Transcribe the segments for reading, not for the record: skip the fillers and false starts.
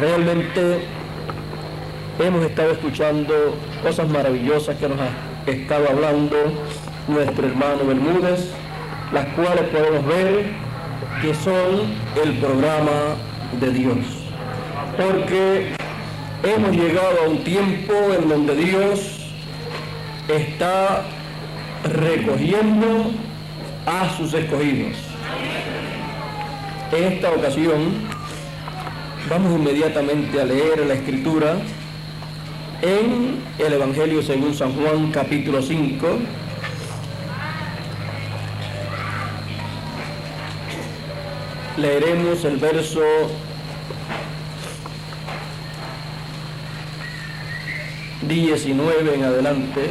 Realmente hemos estado escuchando cosas maravillosas que nos ha estado hablando nuestro hermano Bermúdez, las cuales podemos ver que son el programa de Dios. Porque hemos llegado a un tiempo en donde Dios está recogiendo a sus escogidos. En esta ocasión vamos inmediatamente a leer la Escritura en el Evangelio según San Juan, capítulo 5. Leeremos el verso 19 en adelante.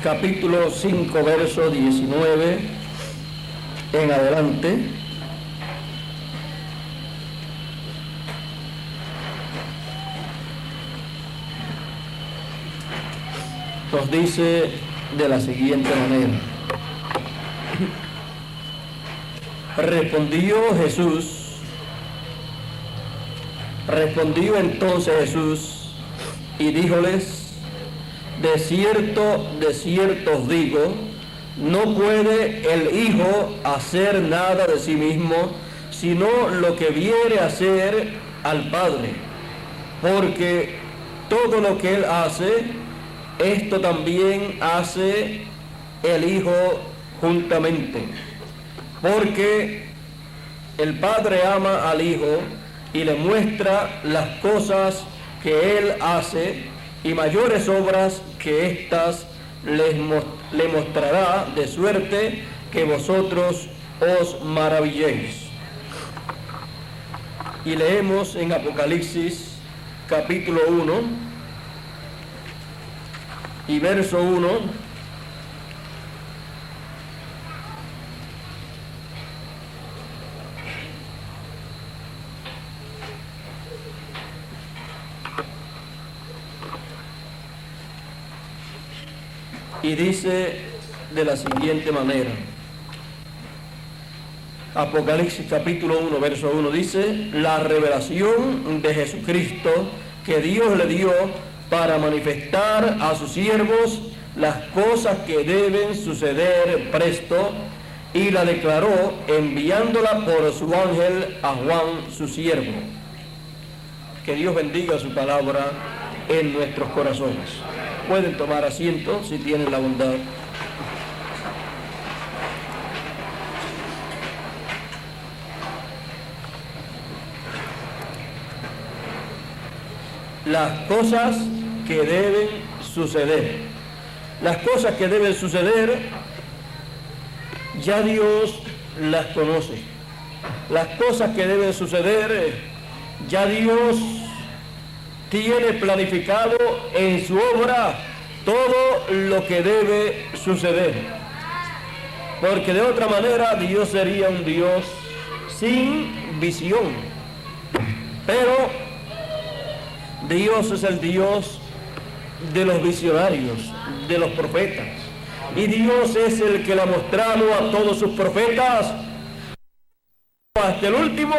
Capítulo 5, verso 19 en adelante. Nos dice de la siguiente manera: Respondió entonces Jesús y díjoles: de cierto os digo, no puede el Hijo hacer nada de sí mismo, sino lo que viere hacer al Padre. Porque todo lo que Él hace, esto también hace el Hijo juntamente. Porque el Padre ama al Hijo y le muestra las cosas que Él hace, y mayores obras que éstas le mostrará, de suerte que vosotros os maravilléis. Y leemos en Apocalipsis capítulo 1 y verso 1. Y dice de la siguiente manera: Apocalipsis capítulo 1, verso 1 dice: la revelación de Jesucristo que Dios le dio para manifestar a sus siervos las cosas que deben suceder presto, y la declaró enviándola por su ángel a Juan su siervo. Que Dios bendiga su palabra en nuestros corazones. Pueden tomar asiento si tienen la bondad. Las cosas que deben suceder. Las cosas que deben suceder, ya Dios las conoce. Las cosas que deben suceder, ya Dios tiene planificado en su obra todo lo que debe suceder. Porque de otra manera Dios sería un Dios sin visión. Pero Dios es el Dios de los visionarios, de los profetas. Y Dios es el que le ha mostrado a todos sus profetas, hasta el último,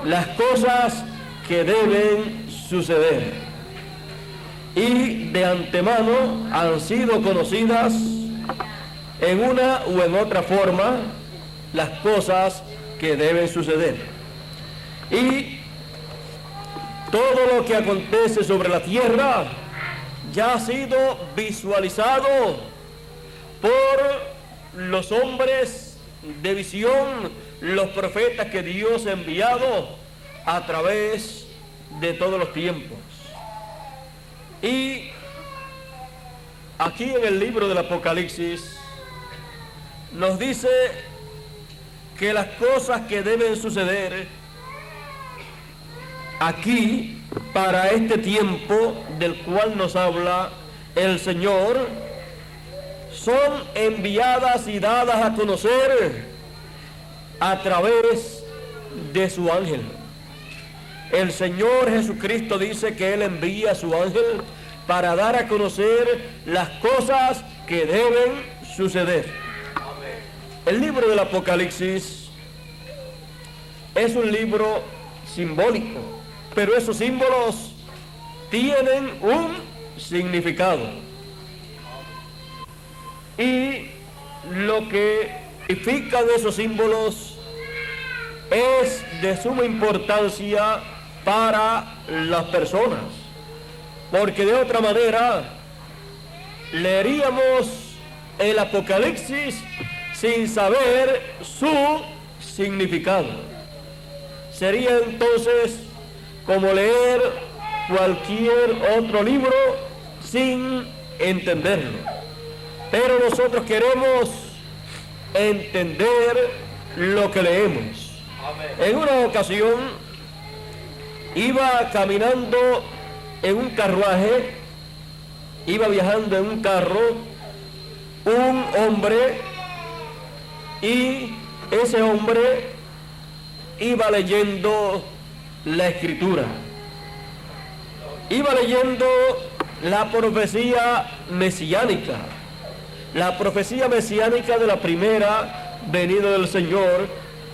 las cosas que deben suceder. Y de antemano han sido conocidas en una u en otra forma las cosas que deben suceder. Y todo lo que acontece sobre la tierra ya ha sido visualizado por los hombres de visión, los profetas que Dios ha enviado a través de todos los tiempos. Y aquí en el libro del Apocalipsis nos dice que las cosas que deben suceder aquí para este tiempo del cual nos habla el Señor son enviadas y dadas a conocer a través de su ángel. El Señor Jesucristo dice que Él envía a su ángel para dar a conocer las cosas que deben suceder. El libro del Apocalipsis es un libro simbólico, pero esos símbolos tienen un significado. Y lo que significan esos símbolos es de suma importancia para las personas, porque de otra manera leeríamos el Apocalipsis sin saber su significado. Sería entonces como leer cualquier otro libro sin entenderlo. Pero nosotros queremos entender lo que leemos. En una ocasión iba caminando en un carruaje, iba viajando en un carro, un hombre, y ese hombre iba leyendo la Escritura. Iba leyendo la profecía mesiánica. La profecía mesiánica de la primera venida del Señor,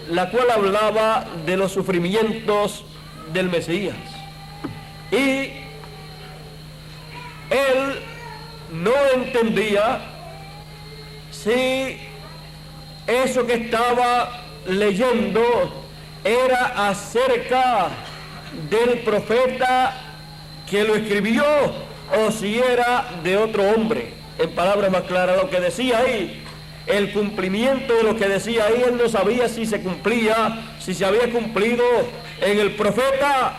la cual hablaba de los sufrimientos del Mesías. Y él no entendía si eso que estaba leyendo era acerca del profeta que lo escribió o si era de otro hombre. En palabras más claras, lo que decía ahí, el cumplimiento de lo que decía ahí, él no sabía si se cumplía, si se había cumplido en el profeta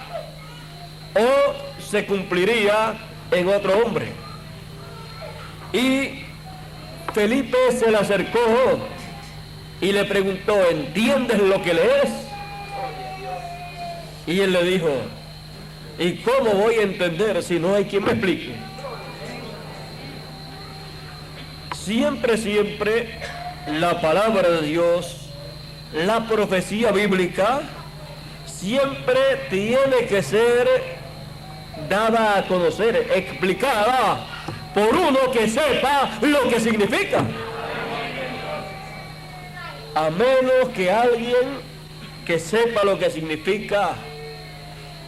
o se cumpliría en otro hombre. Y Felipe se le acercó y le preguntó, ¿entiendes lo que lees? Y él le dijo, ¿y cómo voy a entender si no hay quien me explique? Siempre la palabra de Dios, la profecía bíblica, siempre tiene que ser dada a conocer, explicada por uno que sepa lo que significa. A menos que alguien que sepa lo que significa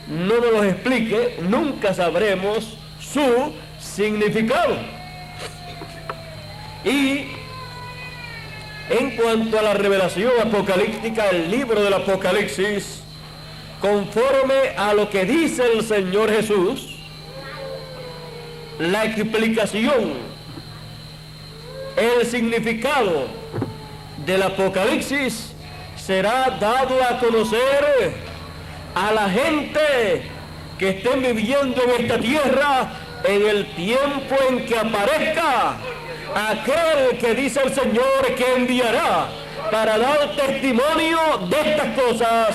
no nos lo explique, nunca sabremos su significado. Y en cuanto a la revelación apocalíptica, el libro del Apocalipsis, conforme a lo que dice el Señor Jesús, la explicación, el significado del Apocalipsis será dado a conocer a la gente que estén viviendo en esta tierra en el tiempo en que aparezca aquel que dice el Señor que enviará para dar testimonio de estas cosas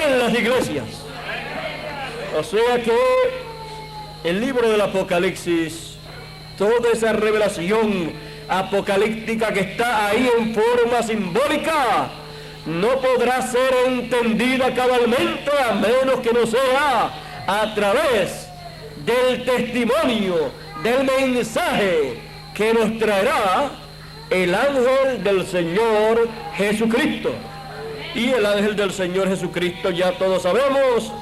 en las iglesias. O sea que el libro del Apocalipsis, toda esa revelación apocalíptica que está ahí en forma simbólica, no podrá ser entendida cabalmente a menos que no sea a través del testimonio, del mensaje que nos traerá el ángel del Señor Jesucristo. Y el ángel del Señor Jesucristo, ya todos sabemos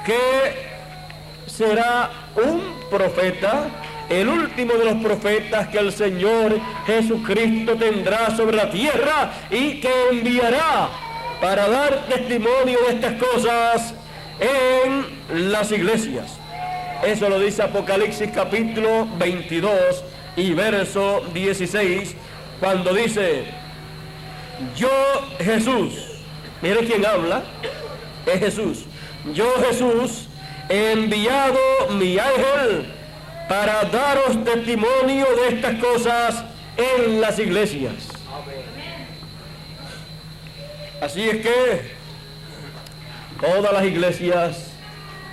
que será un profeta, el último de los profetas que el Señor Jesucristo tendrá sobre la tierra y que enviará para dar testimonio de estas cosas en las iglesias. Eso lo dice Apocalipsis capítulo 22 y verso 16, cuando dice, yo Jesús, mire quién habla, es Jesús, yo Jesús he enviado mi ángel para daros testimonio de estas cosas en las iglesias. Así es que todas las iglesias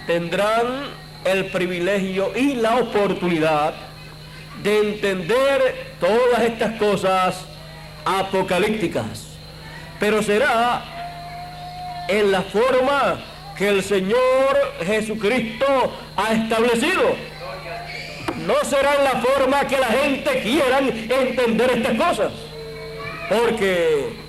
tendrán el privilegio y la oportunidad de entender todas estas cosas apocalípticas, pero será en la forma que el Señor Jesucristo ha establecido. No será en la forma que la gente quiera entender estas cosas, porque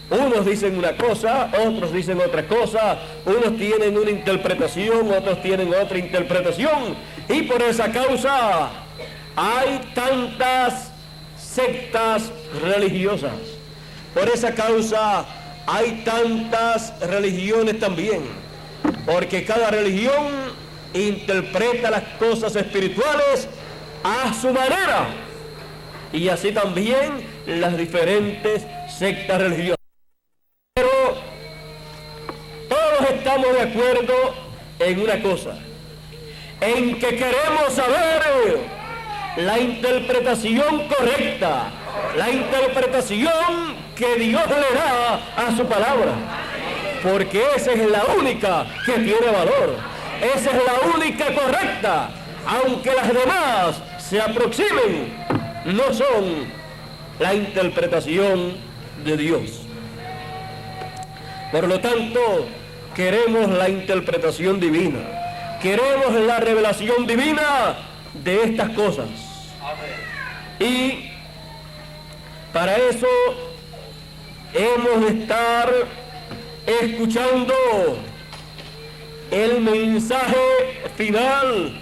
unos dicen una cosa, otros dicen otra cosa, unos tienen una interpretación, otros tienen otra interpretación, y por esa causa hay tantas sectas religiosas. Por esa causa hay tantas religiones también, porque cada religión interpreta las cosas espirituales a su manera, y así también las diferentes sectas religiosas. Pero todos estamos de acuerdo en una cosa, en que queremos saber la interpretación correcta, la interpretación que Dios le da a su palabra, porque esa es la única que tiene valor, esa es la única correcta, aunque las demás se aproximen, no son la interpretación de Dios. Por lo tanto, queremos la interpretación divina, queremos la revelación divina de estas cosas. Y para eso hemos de estar escuchando el mensaje final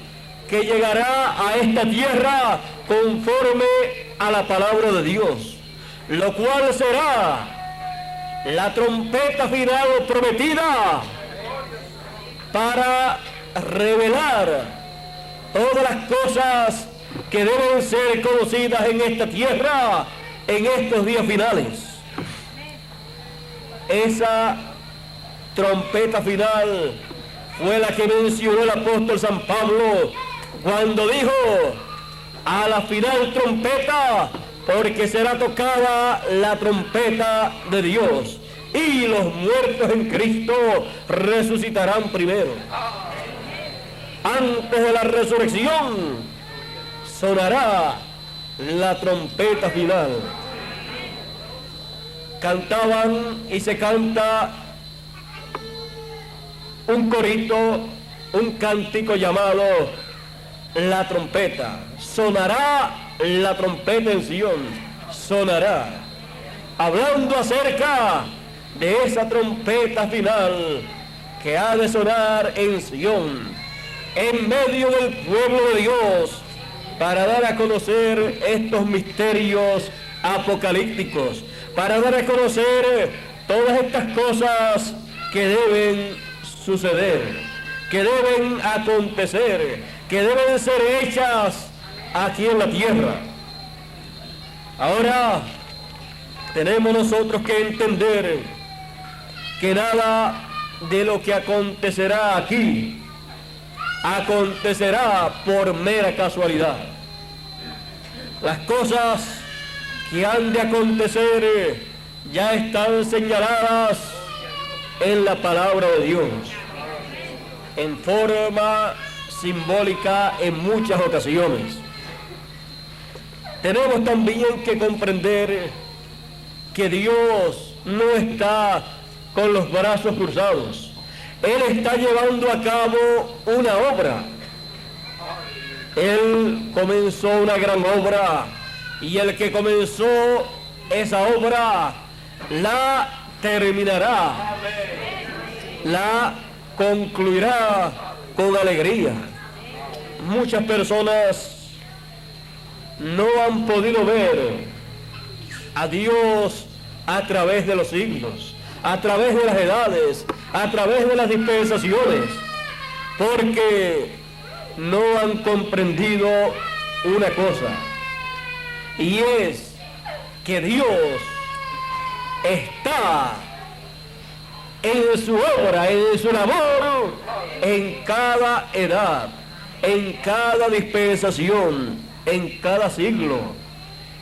que llegará a esta tierra conforme a la palabra de Dios, lo cual será la trompeta final prometida para revelar todas las cosas que deben ser conocidas en esta tierra en estos días finales. Esa trompeta final fue la que mencionó el apóstol San Pablo cuando dijo: a la final trompeta, porque será tocada la trompeta de Dios, y los muertos en Cristo resucitarán primero. Antes de la resurrección sonará la trompeta final. Cantaban y se canta un corito, un cántico llamado La Trompeta. Sonará la trompeta en Sion, sonará, hablando acerca de esa trompeta final que ha de sonar en Sion, en medio del pueblo de Dios, para dar a conocer estos misterios apocalípticos, para dar a conocer todas estas cosas que deben suceder, que deben acontecer, que deben ser hechas aquí en la tierra. Ahora tenemos nosotros que entender que nada de lo que acontecerá aquí acontecerá por mera casualidad. Las cosas que han de acontecer ya están señaladas en la palabra de Dios, en forma simbólica en muchas ocasiones. Tenemos también que comprender que Dios no está con los brazos cruzados. Él está llevando a cabo una obra. Él comenzó una gran obra, y el que comenzó esa obra la terminará, la concluirá con alegría. Muchas personas no han podido ver a Dios a través de los siglos, a través de las edades, a través de las dispensaciones, porque no han comprendido una cosa, y es que Dios está en su obra, en su labor, en cada edad, en cada dispensación, en cada siglo,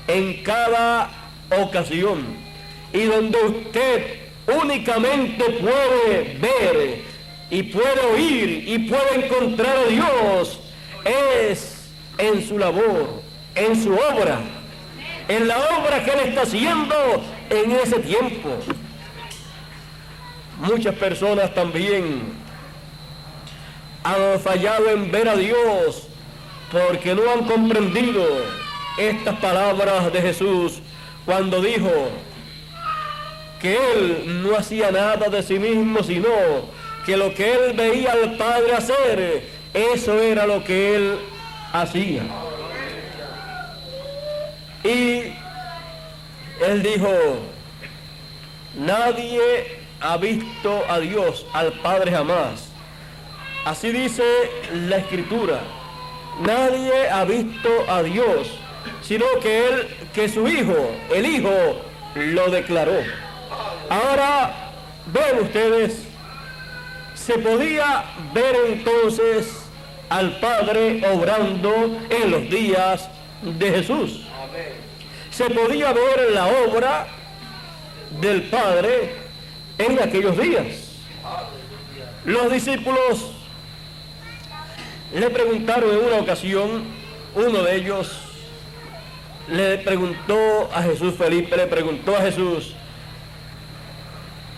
en cada ocasión, y donde usted únicamente puede ver y puede oír y puede encontrar a Dios es en su labor, en su obra. en la obra que Él está haciendo en ese tiempo. Muchas personas también han fallado en ver a Dios porque no han comprendido estas palabras de Jesús cuando dijo que Él no hacía nada de sí mismo, sino que lo que Él veía al Padre hacer, eso era lo que Él hacía. Y Él dijo, nadie ha visto a Dios, al Padre jamás. Así dice la Escritura. Nadie ha visto a Dios, sino que su Hijo, el Hijo, lo declaró. Ahora, ven ustedes, se podía ver entonces al Padre obrando en los días de Jesús. Se podía ver la obra del Padre en aquellos días. Los discípulos le preguntaron en una ocasión, uno de ellos le preguntó a Jesús, Felipe le preguntó a Jesús,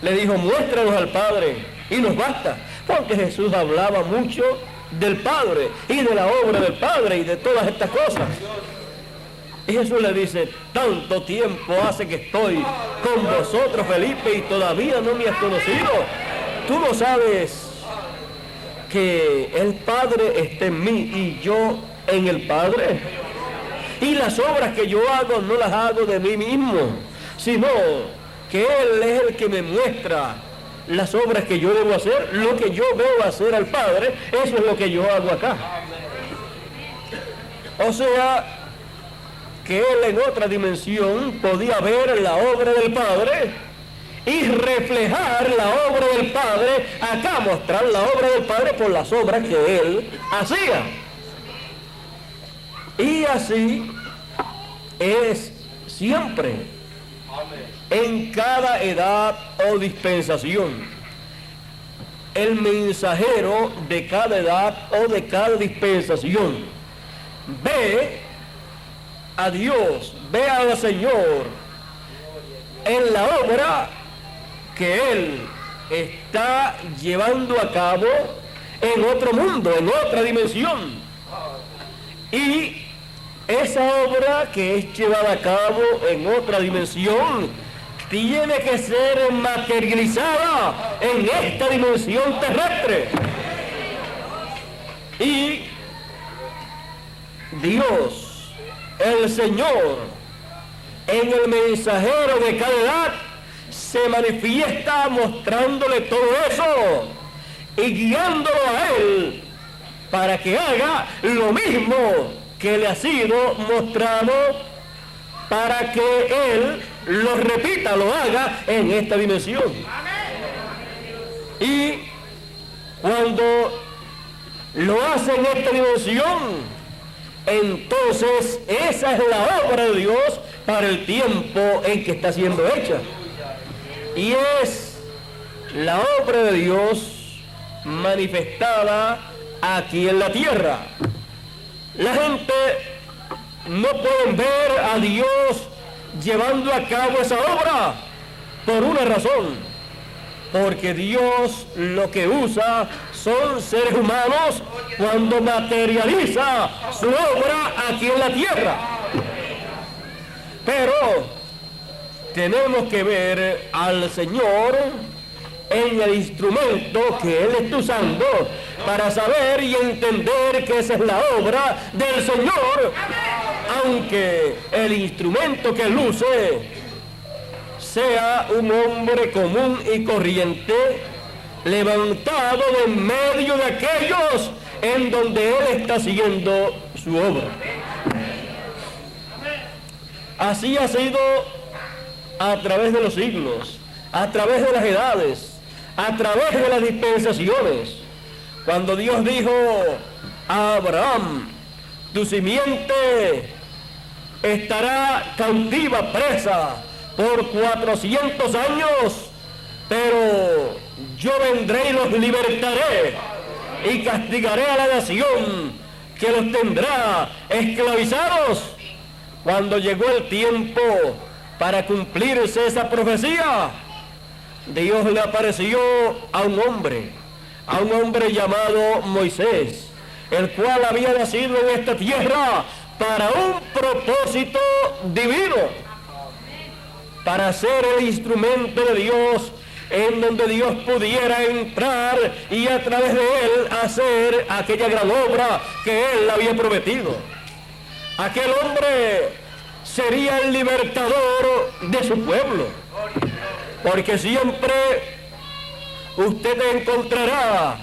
le dijo, muéstranos al Padre y nos basta, porque Jesús hablaba mucho del Padre y de la obra del Padre y de todas estas cosas. Y Jesús le dice, tanto tiempo hace que estoy con vosotros, Felipe, y todavía no me has conocido. Tú no sabes que el Padre está en mí y yo en el Padre. Y las obras que yo hago no las hago de mí mismo, sino que Él es el que me muestra las obras que yo debo hacer. Lo que yo veo hacer al Padre, eso es lo que yo hago acá. O sea, que Él en otra dimensión podía ver la obra del Padre y reflejar la obra del Padre, acá mostrar la obra del Padre por las obras que Él hacía. Y así es siempre, en cada edad o dispensación. El mensajero de cada edad o de cada dispensación ve a Dios, ve al Señor en la obra que Él está llevando a cabo en otro mundo, en otra dimensión. Y esa obra que es llevada a cabo en otra dimensión tiene que ser materializada en esta dimensión terrestre. Y Dios, el Señor, en el mensajero de cada edad, se manifiesta mostrándole todo eso y guiándolo a Él para que haga lo mismo que le ha sido mostrado, para que Él lo repita, lo haga en esta dimensión. Y cuando lo hace en esta dimensión, entonces esa es la obra de Dios para el tiempo en que está siendo hecha. Y es la obra de Dios manifestada aquí en la tierra. La gente no puede ver a Dios llevando a cabo esa obra por una razón, porque Dios lo que usa son seres humanos cuando materializa su obra aquí en la tierra. Pero tenemos que ver al Señor en el instrumento que Él está usando para saber y entender que esa es la obra del Señor, aunque el instrumento que Él use sea un hombre común y corriente, levantado de en medio de aquellos en donde Él está siguiendo su obra. Así ha sido a través de los siglos, a través de las edades, a través de las dispensaciones. Cuando Dios dijo a Abraham, tu simiente estará cautiva, presa, por 400 años, pero yo vendré y los libertaré y castigaré a la nación que los tendrá esclavizados cuando llegó el tiempo para cumplirse esa profecía, Dios le apareció a un hombre llamado Moisés, el cual había nacido en esta tierra para un propósito divino, para ser el instrumento de Dios, en donde Dios pudiera entrar y a través de él hacer aquella gran obra que él había prometido. Aquel hombre sería el libertador de su pueblo, porque siempre usted encontrará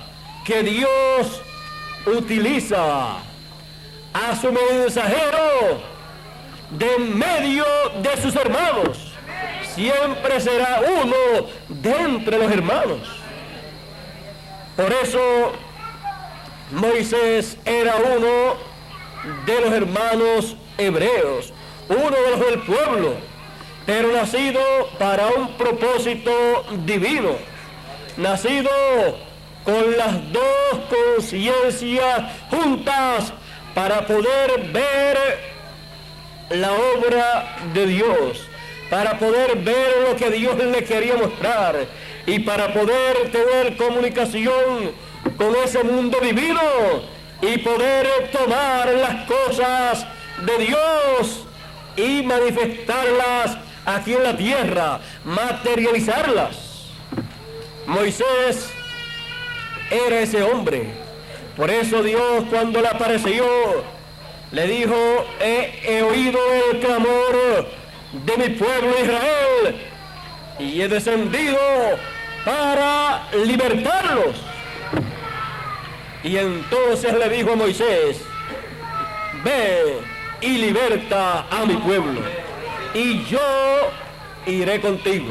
que Dios utiliza a su mensajero de medio de sus hermanos. Siempre será uno de entre los hermanos. Por eso Moisés era uno de los hermanos hebreos, uno de los del pueblo, pero nacido para un propósito divino, nacido con las dos conciencias juntas para poder ver la obra de Dios, para poder ver lo que Dios le quería mostrar y para poder tener comunicación con ese mundo divino y poder tomar las cosas de Dios y manifestarlas aquí en la tierra, materializarlas. Moisés era ese hombre. Por eso Dios, cuando le apareció, le dijo: he oído el clamor de mi pueblo Israel y he descendido para libertarlos. Y entonces le dijo a Moisés: ve y liberta a mi pueblo, y yo iré contigo.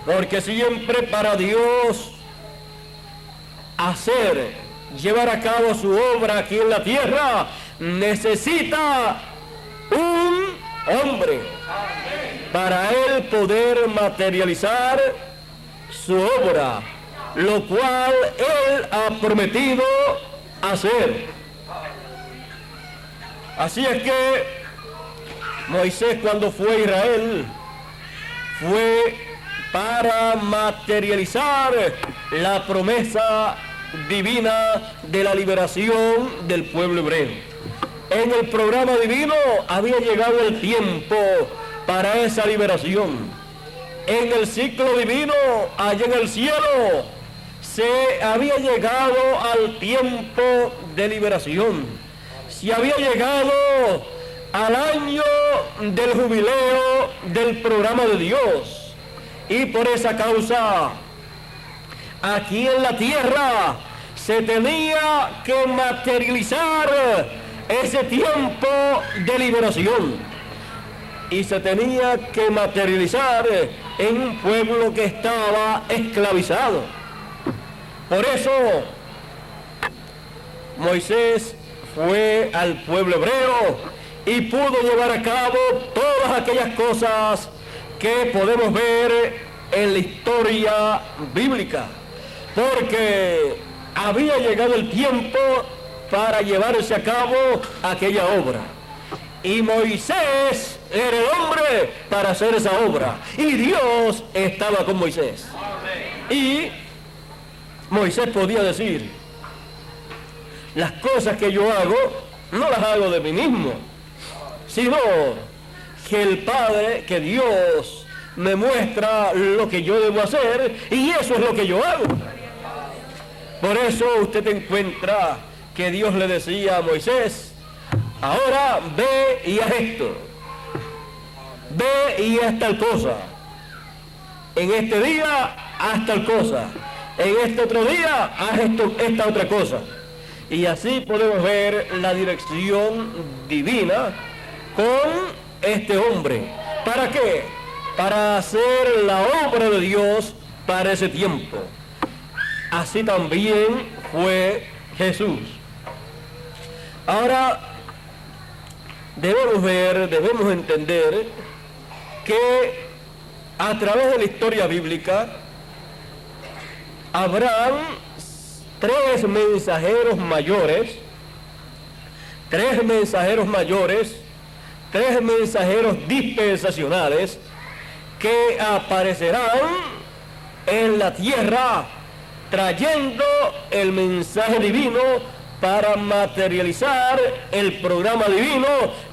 Porque siempre para Dios llevar a cabo su obra aquí en la tierra, necesita un hombre para él poder materializar su obra, lo cual él ha prometido hacer. Así es que Moisés, cuando fue a Israel, fue para materializar la promesa divina de la liberación del pueblo hebreo. En el programa divino había llegado el tiempo para esa liberación. En el ciclo divino, allá en el cielo, se había llegado al tiempo de liberación. Se había llegado al año del jubileo del programa de Dios. Y por esa causa, aquí en la tierra, se tenía que materializar ese tiempo de liberación. Y se tenía que materializar en un pueblo que estaba esclavizado. Por eso, Moisés fue al pueblo hebreo y pudo llevar a cabo todas aquellas cosas que podemos ver en la historia bíblica, porque había llegado el tiempo para llevarse a cabo aquella obra, y Moisés era el hombre para hacer esa obra, y Dios estaba con Moisés. Y Moisés podía decir: las cosas que yo hago, no las hago de mí mismo, sino que el Padre, que Dios me muestra lo que yo debo hacer, y eso es lo que yo hago. Por eso usted encuentra que Dios le decía a Moisés: ahora ve y haz esto, ve y haz tal cosa, en este día haz tal cosa, en este otro día haz esta otra cosa. Y así podemos ver la dirección divina con este hombre. ¿Para qué? Para hacer la obra de Dios para ese tiempo. Así también fue Jesús. Ahora, debemos entender que a través de la historia bíblica habrán tres mensajeros mayores 3 mensajeros dispensacionales que aparecerán en la tierra trayendo el mensaje divino para materializar el programa divino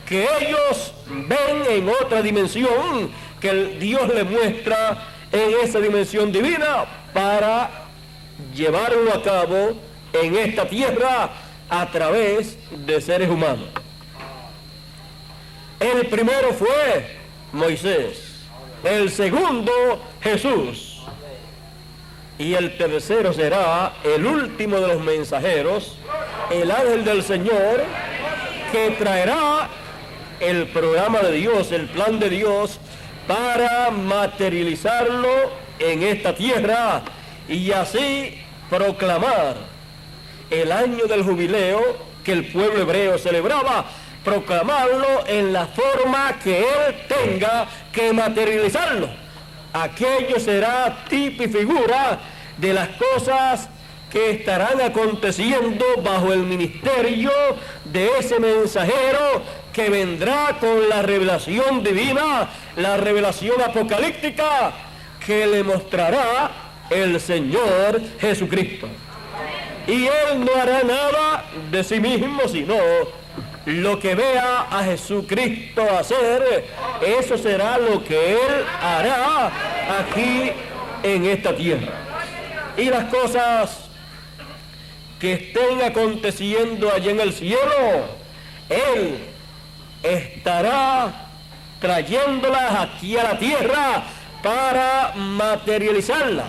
que ellos ven en otra dimensión, que Dios les muestra en esa dimensión divina para llevarlo a cabo en esta tierra a través de seres humanos. El primero fue Moisés, el segundo Jesús, y el tercero será el último de los mensajeros, el ángel del Señor, que traerá el programa de Dios, el plan de Dios, para materializarlo en esta tierra y así proclamar el año del jubileo que el pueblo hebreo celebraba, proclamarlo en la forma que él tenga que materializarlo. Aquello será tipo y figura de las cosas que estarán aconteciendo bajo el ministerio de ese mensajero que vendrá con la revelación divina, la revelación apocalíptica que le mostrará el Señor Jesucristo. Y él no hará nada de sí mismo, sino lo que vea a Jesucristo hacer, eso será lo que él hará aquí en esta tierra. Y las cosas que estén aconteciendo allá en el cielo, él estará trayéndolas aquí a la tierra para materializarlas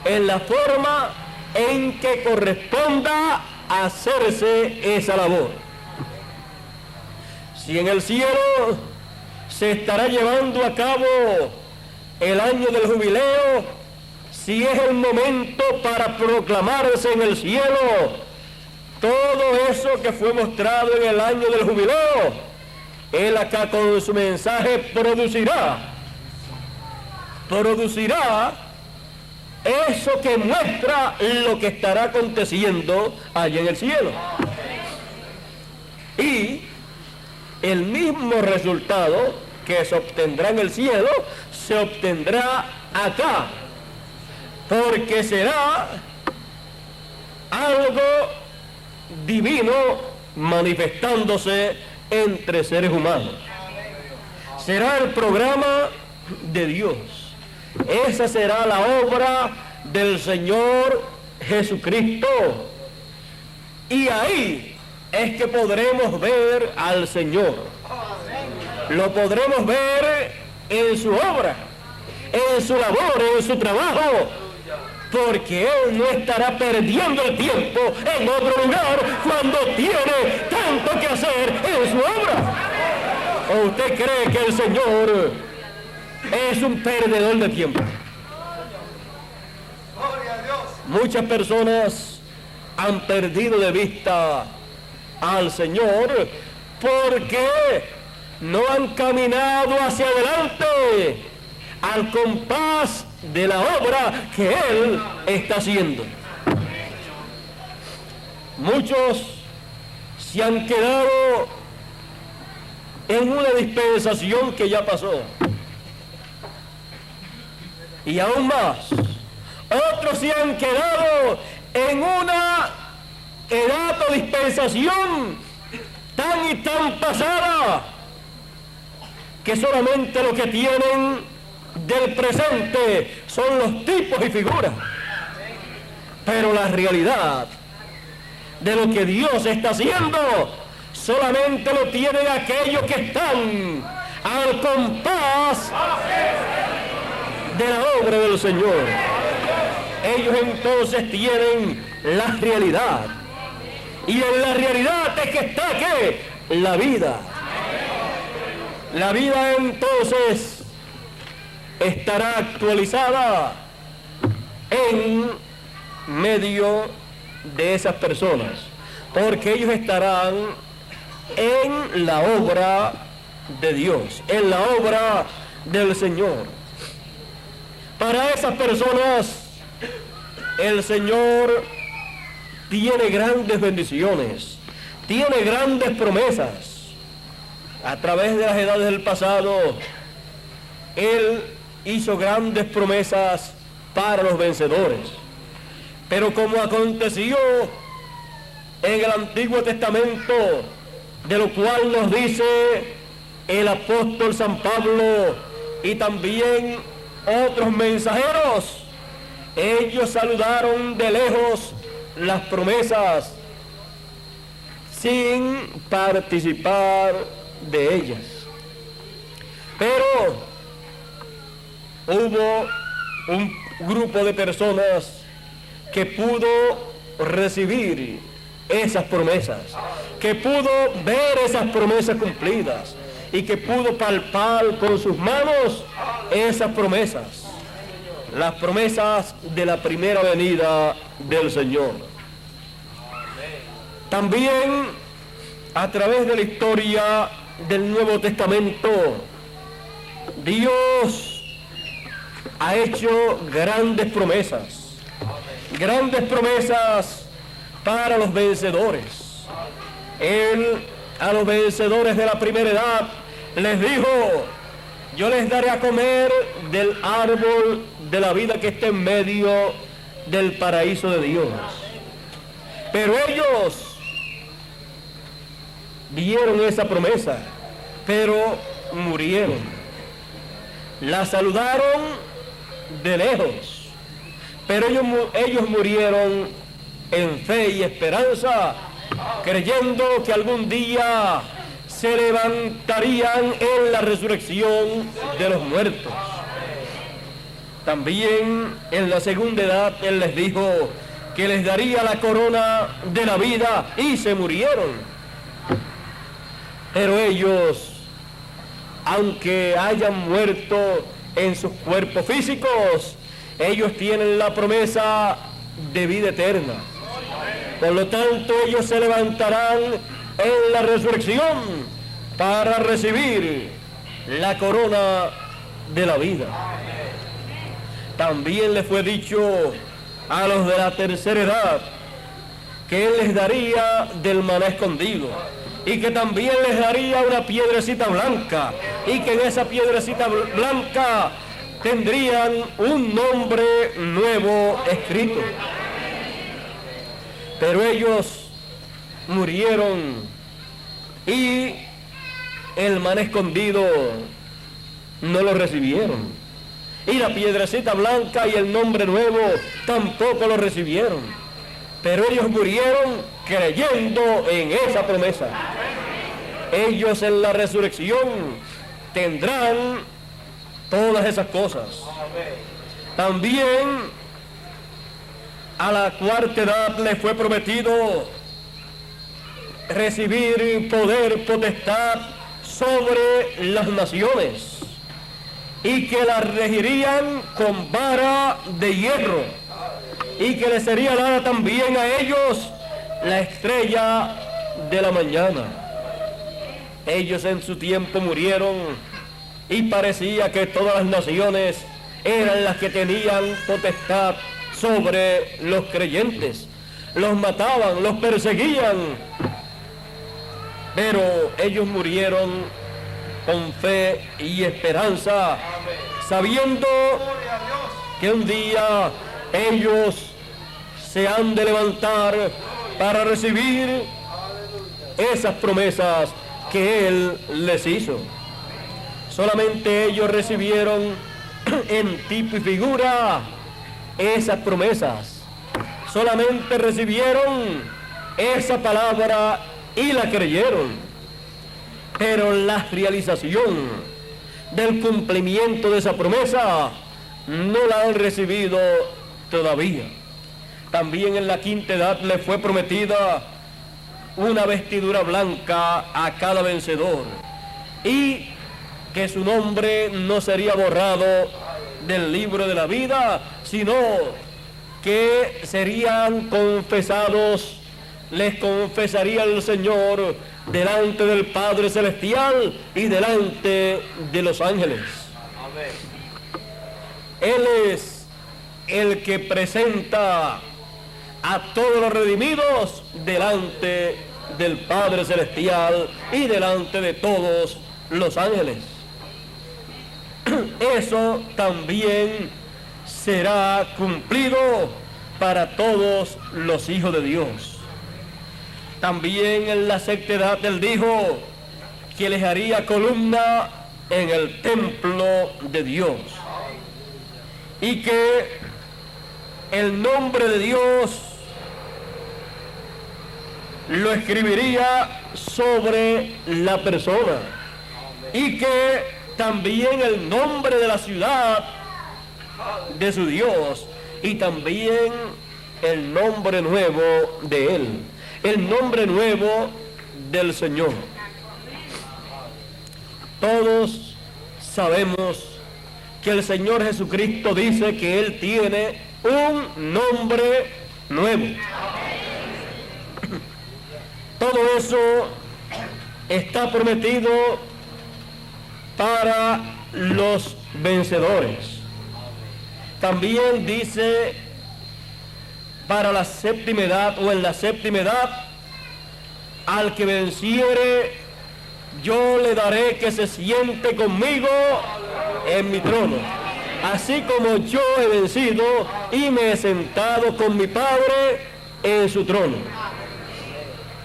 en la forma en que corresponda hacerse esa labor. Si en el cielo se estará llevando a cabo el año del jubileo, si es el momento para proclamarse en el cielo todo eso que fue mostrado en el año del jubileo, él acá con su mensaje producirá eso que muestra lo que estará aconteciendo allá en el cielo. Y el mismo resultado que se obtendrá en el cielo se obtendrá acá, porque será algo divino manifestándose entre seres humanos. Será el programa de Dios. Esa será la obra del Señor Jesucristo. Y ahí es que podremos ver al Señor. Lo podremos ver en su obra, en su labor, en su trabajo, porque él no estará perdiendo el tiempo en otro lugar cuando tiene tanto que hacer en su obra. ¿O usted cree que el Señor es un perdedor de tiempo? Muchas personas han perdido de vista al Señor porque no han caminado hacia adelante al compás de la obra que Él está haciendo. Muchos se han quedado en una dispensación que ya pasó. Y aún más, otros se han quedado en una edad o dispensación tan y tan pasada que solamente lo que tienen del presente son los tipos y figuras. Pero la realidad de lo que Dios está haciendo solamente lo tienen aquellos que están al compás de la obra del Señor. Ellos entonces tienen la realidad. Y en la realidad es que está ¿qué? La vida. La vida entonces estará actualizada en medio de esas personas, porque ellos estarán en la obra de Dios, en la obra del Señor. Para esas personas el Señor tiene grandes bendiciones, tiene grandes promesas. a través de las edades del pasado, Él hizo grandes promesas para los vencedores. Pero como aconteció en el Antiguo Testamento, de lo cual nos dice el apóstol San Pablo y también otros mensajeros, ellos saludaron de lejos las promesas sin participar de ellas. Pero hubo un grupo de personas que pudo recibir esas promesas, que pudo ver esas promesas cumplidas y que pudo palpar con sus manos esas promesas, las promesas de la primera venida del Señor. También a través de la historia del Nuevo Testamento, Dios ha hecho grandes promesas para los vencedores. Él a los vencedores de la primera edad les dijo: yo les daré a comer del árbol de la vida que está en medio del paraíso de Dios. Pero ellos vieron esa promesa, pero murieron. La saludaron de lejos, pero ellos murieron en fe y esperanza, creyendo que algún día se levantarían en la resurrección de los muertos. También en la segunda edad Él les dijo que les daría la corona de la vida, y se murieron. Pero ellos, aunque hayan muerto en sus cuerpos físicos, ellos tienen la promesa de vida eterna. Por lo tanto, ellos se levantarán en la resurrección para recibir la corona de la vida. También les fue dicho a los de la tercera edad que Él les daría del maná escondido, y que también les daría una piedrecita blanca, y que en esa piedrecita blanca tendrían un nombre nuevo escrito. Pero ellos murieron y el maná escondido no lo recibieron, y la piedrecita blanca y el nombre nuevo tampoco lo recibieron. Pero ellos murieron creyendo en esa promesa. Ellos en la resurrección tendrán todas esas cosas. También a la cuarta edad les fue prometido recibir poder, potestad sobre las naciones, y que las regirían con vara de hierro, y que les sería dada también a ellos la estrella de la mañana. Ellos en su tiempo murieron y parecía que todas las naciones eran las que tenían potestad sobre los creyentes. Los mataban, los perseguían, pero ellos murieron con fe y esperanza, sabiendo que un día ellos se han de levantar para recibir esas promesas que Él les hizo. Solamente ellos recibieron en tipo y figura esas promesas. Solamente recibieron esa palabra y la creyeron. Pero la realización del cumplimiento de esa promesa no la han recibido todavía. También en la quinta edad le fue prometida una vestidura blanca a cada vencedor, y que su nombre no sería borrado del libro de la vida, sino que serían confesados, les confesaría el Señor delante del Padre Celestial y delante de los ángeles. Él es el que presenta a todos los redimidos delante del Padre Celestial y delante de todos los ángeles. Eso también será cumplido para todos los hijos de Dios. También en la sexta Él dijo que les haría columna en el templo de Dios y que el nombre de Dios lo escribiría sobre la persona y que también el nombre de la ciudad de su Dios y también el nombre nuevo de Él, el nombre nuevo del Señor. Todos sabemos que el Señor Jesucristo dice que Él tiene un nombre nuevo. Todo eso está prometido para los vencedores. También dice para la séptima edad o en la séptima edad, al que venciere, yo le daré que se siente conmigo en mi trono, así como yo he vencido y me he sentado con mi Padre en su trono.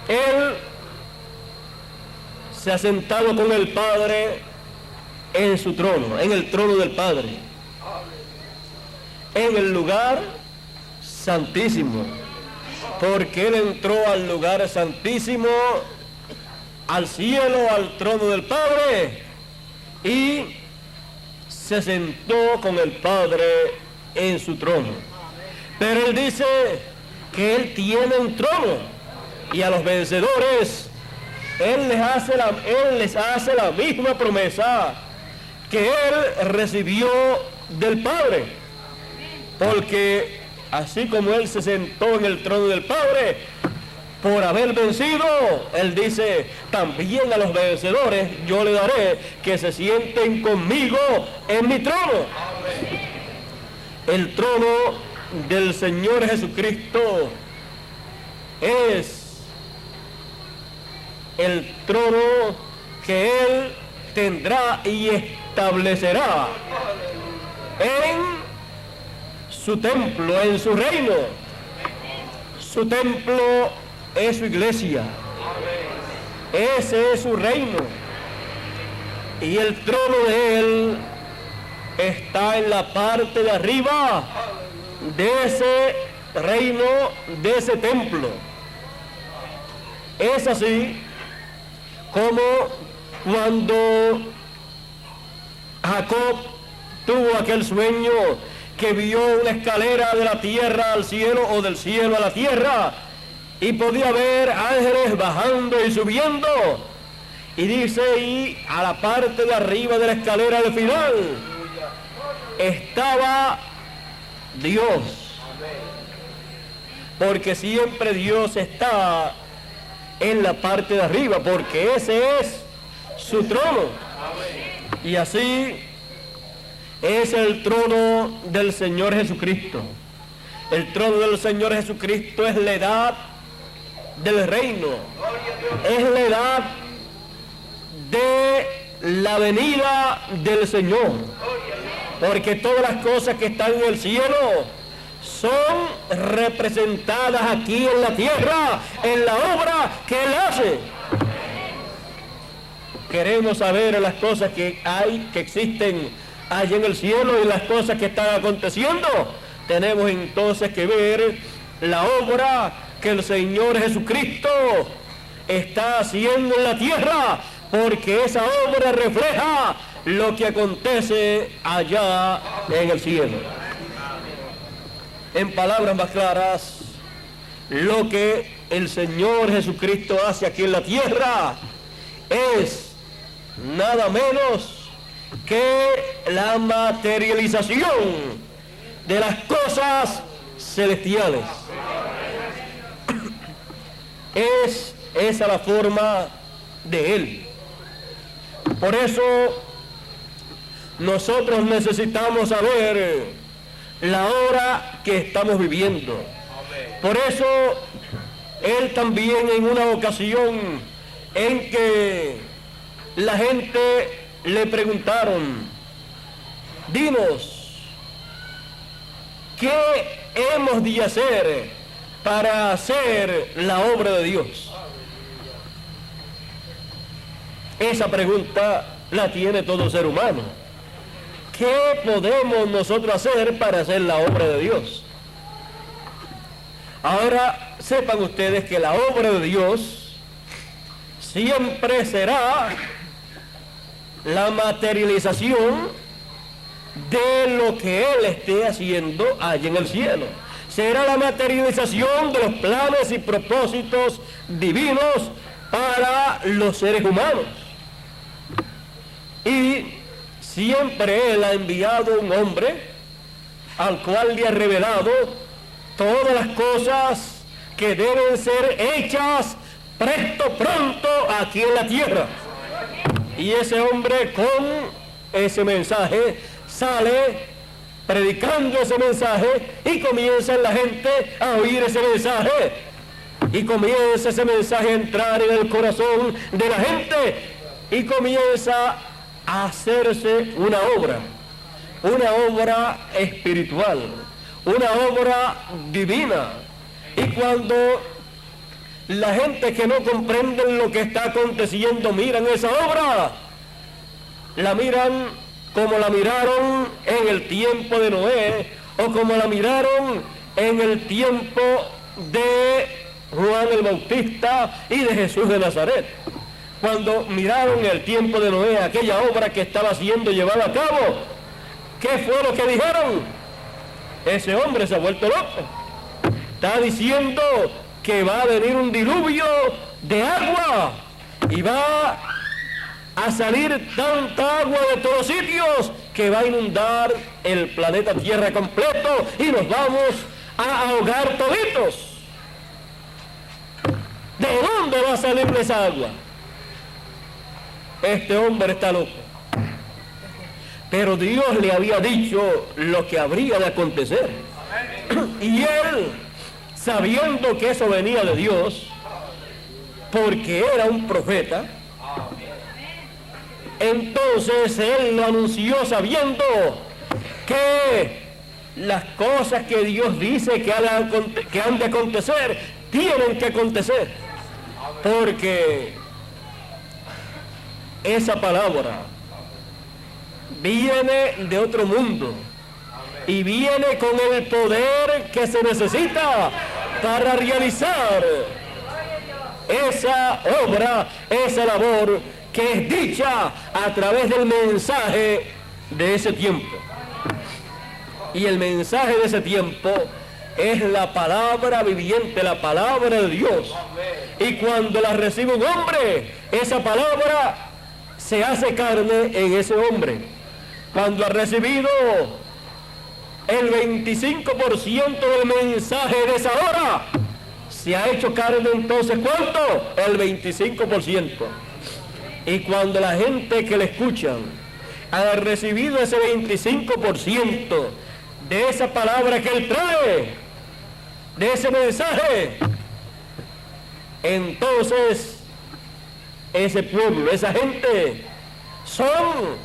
Él se ha sentado con el Padre en su trono, en el trono del Padre, en el lugar santísimo, porque Él entró al lugar santísimo, al cielo, al trono del Padre, y se sentó con el Padre en su trono. Pero Él dice que Él tiene un trono, y a los vencedores Él les hace la misma promesa que Él recibió del Padre, porque así como Él se sentó en el trono del Padre por haber vencido, Él dice, también a los vencedores yo le daré que se sienten conmigo en mi trono. El trono del Señor Jesucristo es el trono que Él tendrá y establecerá en su templo, en su reino. Su templo es su iglesia. Ese es su reino. Y el trono de Él está en la parte de arriba de ese reino, de ese templo. Es así como cuando Jacob tuvo aquel sueño que vio una escalera de la tierra al cielo o del cielo a la tierra y podía ver ángeles bajando y subiendo, y dice, y a la parte de arriba de la escalera al final estaba Dios, porque siempre Dios está en la parte de arriba, porque ese es su trono. Y así es el trono del Señor Jesucristo. El trono del Señor Jesucristo es la edad del reino, es la edad de la venida del Señor, porque todas las cosas que están en el cielo son representadas aquí en la tierra, en la obra que Él hace. Queremos saber las cosas que hay, que existen allá en el cielo y las cosas que están aconteciendo. Tenemos entonces que ver la obra que el Señor Jesucristo está haciendo en la tierra, porque esa obra refleja lo que acontece allá en el cielo. En palabras más claras, lo que el Señor Jesucristo hace aquí en la tierra es nada menos que la materialización de las cosas celestiales. Es esa la forma de Él. Por eso nosotros necesitamos saber la hora que estamos viviendo. Por eso él también en una ocasión en que la gente le preguntaron, dinos, ¿qué hemos de hacer para hacer la obra de Dios? Esa pregunta la tiene todo ser humano. ¿Qué podemos nosotros hacer para hacer la obra de Dios? Ahora, sepan ustedes que la obra de Dios siempre será la materialización de lo que Él esté haciendo allá en el cielo. Será la materialización de los planes y propósitos divinos para los seres humanos. Y siempre Él ha enviado un hombre al cual le ha revelado todas las cosas que deben ser hechas pronto aquí en la tierra. Y ese hombre con ese mensaje sale predicando ese mensaje y comienza la gente a oír ese mensaje. Y comienza ese mensaje a entrar en el corazón de la gente y comienza a hacerse una obra espiritual, una obra divina. Y cuando la gente que no comprende lo que está aconteciendo miran esa obra, la miran como la miraron en el tiempo de Noé o como la miraron en el tiempo de Juan el Bautista y de Jesús de Nazaret. Cuando miraron el tiempo de Noé, aquella obra que estaba siendo llevada a cabo, ¿qué fue lo que dijeron? Ese hombre se ha vuelto loco. Está diciendo que va a venir un diluvio de agua y va a salir tanta agua de todos sitios que va a inundar el planeta Tierra completo y nos vamos a ahogar toditos. ¿De dónde va a salir esa agua? Este hombre está loco. Pero Dios le había dicho lo que habría de acontecer. Y él, sabiendo que eso venía de Dios, porque era un profeta, entonces él lo anunció sabiendo que las cosas que Dios dice que han de acontecer, tienen que acontecer. Porque esa palabra viene de otro mundo y viene con el poder que se necesita para realizar esa obra, esa labor que es dicha a través del mensaje de ese tiempo. Y el mensaje de ese tiempo es la palabra viviente, la palabra de Dios. Y cuando la recibe un hombre, esa palabra se hace carne en ese hombre. Cuando ha recibido el 25% del mensaje de esa hora, se ha hecho carne, entonces ¿cuánto? El 25%. Y cuando la gente que le escuchan ha recibido ese 25% de esa palabra que él trae, de ese mensaje, entonces ese pueblo, esa gente, son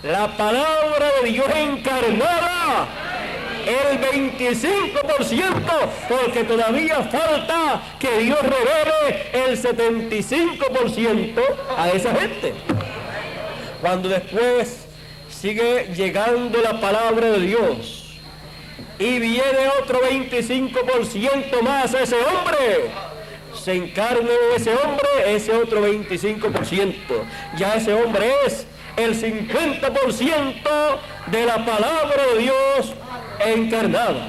la palabra de Dios encarnada, el 25%, porque todavía falta que Dios revele el 75% a esa gente. Cuando después sigue llegando la palabra de Dios y viene otro 25% más a ese hombre, se encarna en ese hombre ese otro 25%. Ya ese hombre es el 50% de la palabra de Dios encarnada.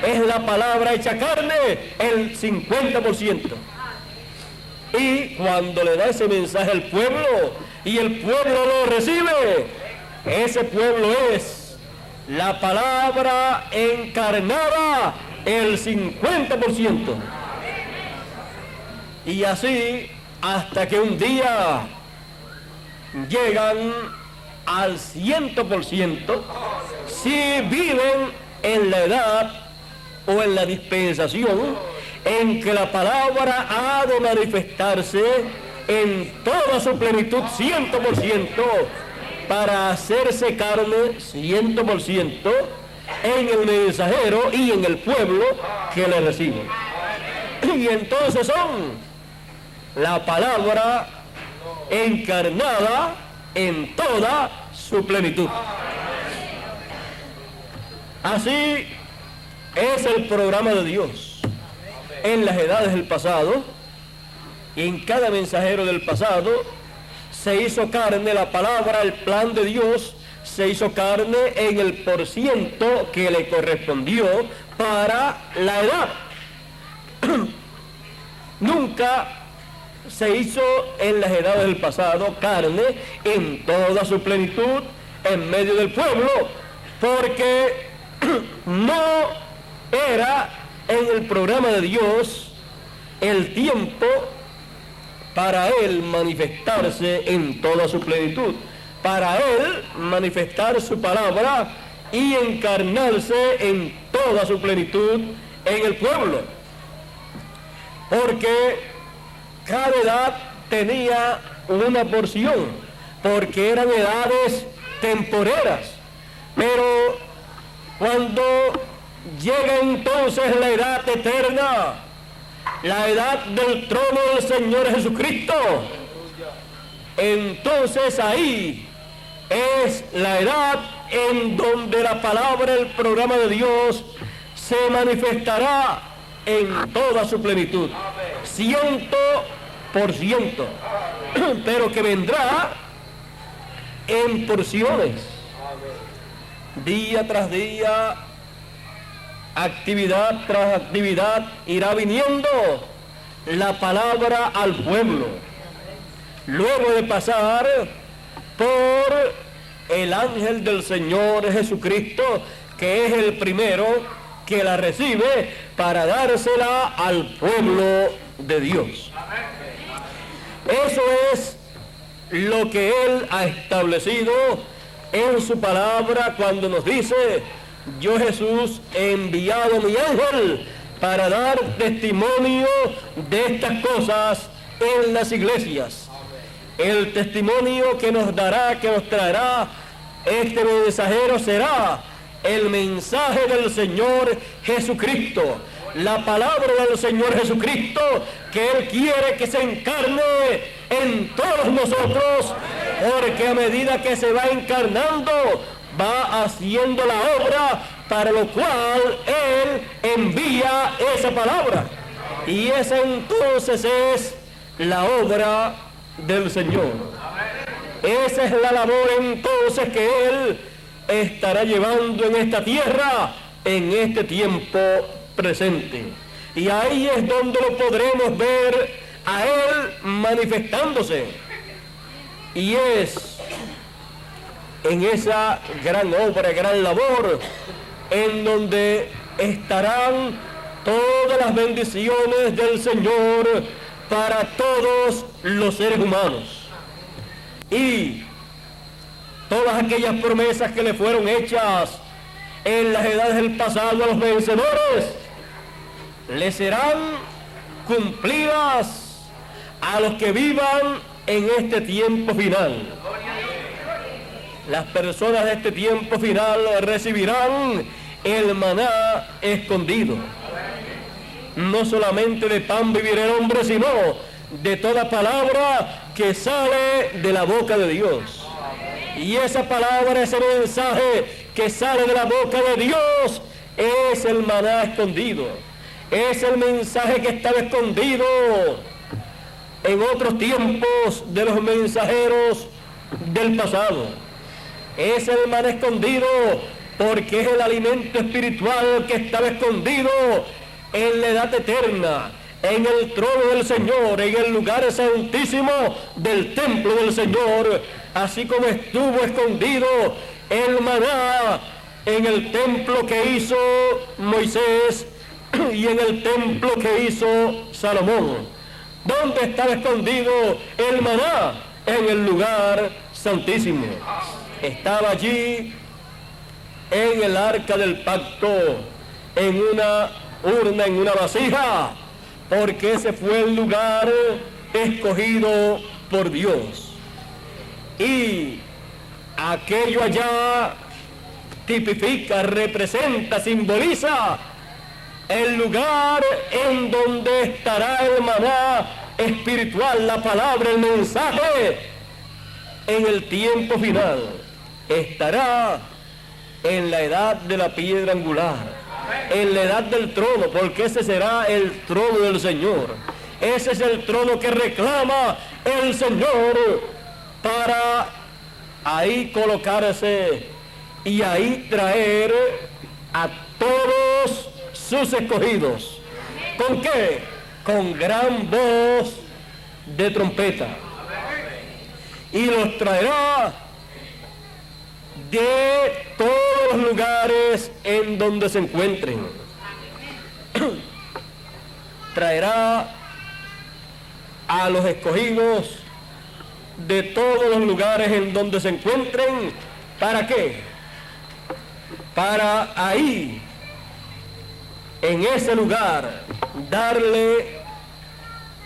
Es la palabra hecha carne, el 50%. Y cuando le da ese mensaje al pueblo y el pueblo lo recibe, ese pueblo es la palabra encarnada, el 50%. Y así hasta que un día llegan al 100% si viven en la edad o en la dispensación en que la palabra ha de manifestarse en toda su plenitud, 100%, para hacerse carne 100% en el mensajero y en el pueblo que le recibe. Y entonces son la palabra encarnada en toda su plenitud. Así es el programa de Dios en las edades del pasado, y en cada mensajero del pasado se hizo carne la palabra, el plan de Dios se hizo carne en el porciento que le correspondió para la edad. Nunca se hizo en las edades del pasado carne en toda su plenitud en medio del pueblo, porque no era en el programa de Dios el tiempo para Él manifestarse en toda su plenitud, para Él manifestar su palabra y encarnarse en toda su plenitud en el pueblo. Porque cada edad tenía una porción, porque eran edades temporeras. Pero cuando llega entonces la edad eterna, la edad del trono del Señor Jesucristo, entonces ahí es la edad en donde la palabra, el programa de Dios, se manifestará en toda su plenitud, 100%, pero que vendrá en porciones, día tras día, actividad tras actividad, irá viniendo la palabra al pueblo, luego de pasar por el ángel del Señor Jesucristo, que es el primero que la recibe para dársela al pueblo de Dios. Eso es lo que Él ha establecido en su palabra cuando nos dice: yo, Jesús, he enviado mi ángel para dar testimonio de estas cosas en las iglesias. El testimonio que nos dará, que nos traerá este mensajero será el mensaje del Señor Jesucristo, la palabra del Señor Jesucristo, que Él quiere que se encarne en todos nosotros, porque a medida que se va encarnando, va haciendo la obra para lo cual Él envía esa palabra. Y esa entonces es la obra del Señor. Esa es la labor entonces que Él estará llevando en esta tierra, en este tiempo presente. Y ahí es donde lo podremos ver a Él manifestándose. Y es en esa gran obra, gran labor, en donde estarán todas las bendiciones del Señor para todos los seres humanos. Y todas aquellas promesas que le fueron hechas en las edades del pasado a los vencedores, le serán cumplidas a los que vivan en este tiempo final. Las personas de este tiempo final recibirán el maná escondido. No solamente de pan vivirá el hombre, sino de toda palabra que sale de la boca de Dios. Y esa palabra, ese mensaje que sale de la boca de Dios, es el maná escondido. Es el mensaje que estaba escondido en otros tiempos de los mensajeros del pasado. Es el maná escondido porque es el alimento espiritual que estaba escondido en la edad eterna, en el trono del Señor, en el lugar santísimo del templo del Señor, así como estuvo escondido el maná en el templo que hizo Moisés y en el templo que hizo Salomón. ¿Dónde estaba escondido el maná? En el lugar santísimo. Estaba allí en el arca del pacto, en una urna, en una vasija, porque ese fue el lugar escogido por Dios. Y aquello allá tipifica, representa, simboliza el lugar en donde estará el maná espiritual, la palabra, el mensaje. En el tiempo final estará en la edad de la piedra angular, en la edad del trono, porque ese será el trono del Señor. Ese es el trono que reclama el Señor para ahí colocarse y ahí traer a todos sus escogidos. ¿Con qué? Con gran voz de trompeta. Y los traerá de todos los lugares en donde se encuentren. Traerá a los escogidos de todos los lugares en donde se encuentren. ¿Para qué? Para ahí, en ese lugar, darle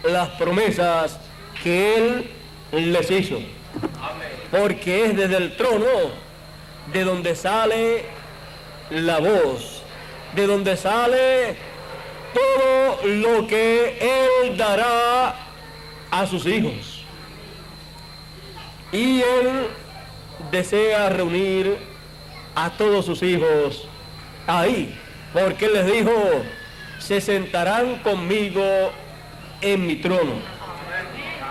las promesas que Él les hizo. Porque es desde el trono de donde sale la voz, de donde sale todo lo que Él dará a sus hijos. Y Él desea reunir a todos sus hijos ahí, porque Él les dijo: se sentarán conmigo en mi trono.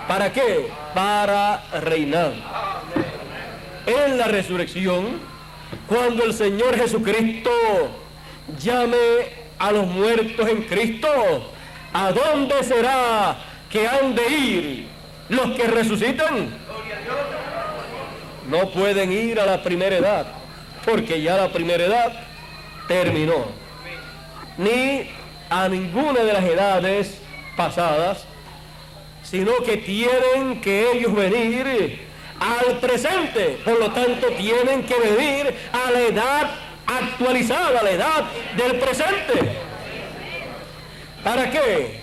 ¿Para qué? Para reinar. En la resurrección, cuando el Señor Jesucristo llame a los muertos en Cristo, ¿a dónde será que han de ir los que resucitan? No pueden ir a la primera edad, porque ya la primera edad terminó. Ni a ninguna de las edades pasadas, sino que tienen que ellos venir al presente. Por lo tanto, tienen que venir a la edad actualizada, a la edad del presente. ¿Para qué?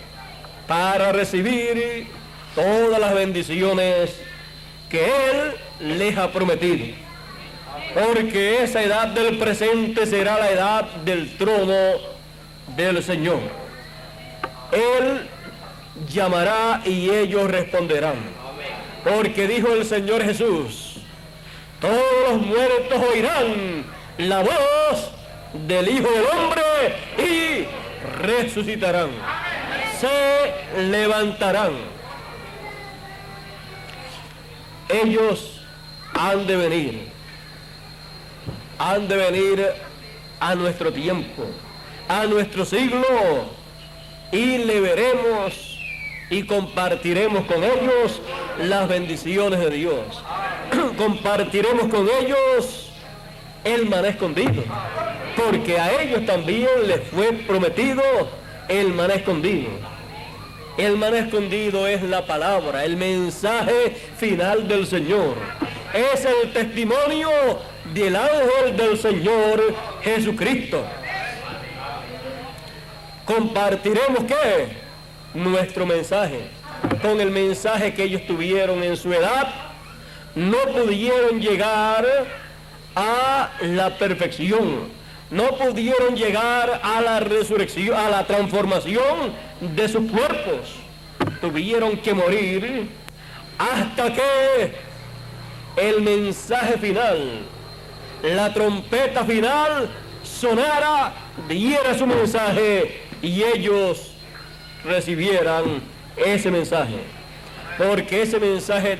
Para recibir todas las bendiciones que Él les ha prometido. Porque esa edad del presente será la edad del trono del Señor. Él llamará y ellos responderán. Porque dijo el Señor Jesús: todos los muertos oirán la voz del Hijo del Hombre y resucitarán, se levantarán. Ellos han de venir a nuestro tiempo, a nuestro siglo, y le veremos y compartiremos con ellos las bendiciones de Dios. Compartiremos con ellos el maná escondido, porque a ellos también les fue prometido el maná escondido. El maná escondido es la palabra, el mensaje final del Señor. Es el testimonio del ángel del Señor Jesucristo. Compartiremos ¿qué? Nuestro mensaje, con el mensaje que ellos tuvieron en su edad. No pudieron llegar a la perfección, no pudieron llegar a la resurrección, a la transformación de sus cuerpos. Tuvieron que morir hasta que el mensaje final, la trompeta final sonara, diera su mensaje y ellos recibieran ese mensaje. Porque ese mensaje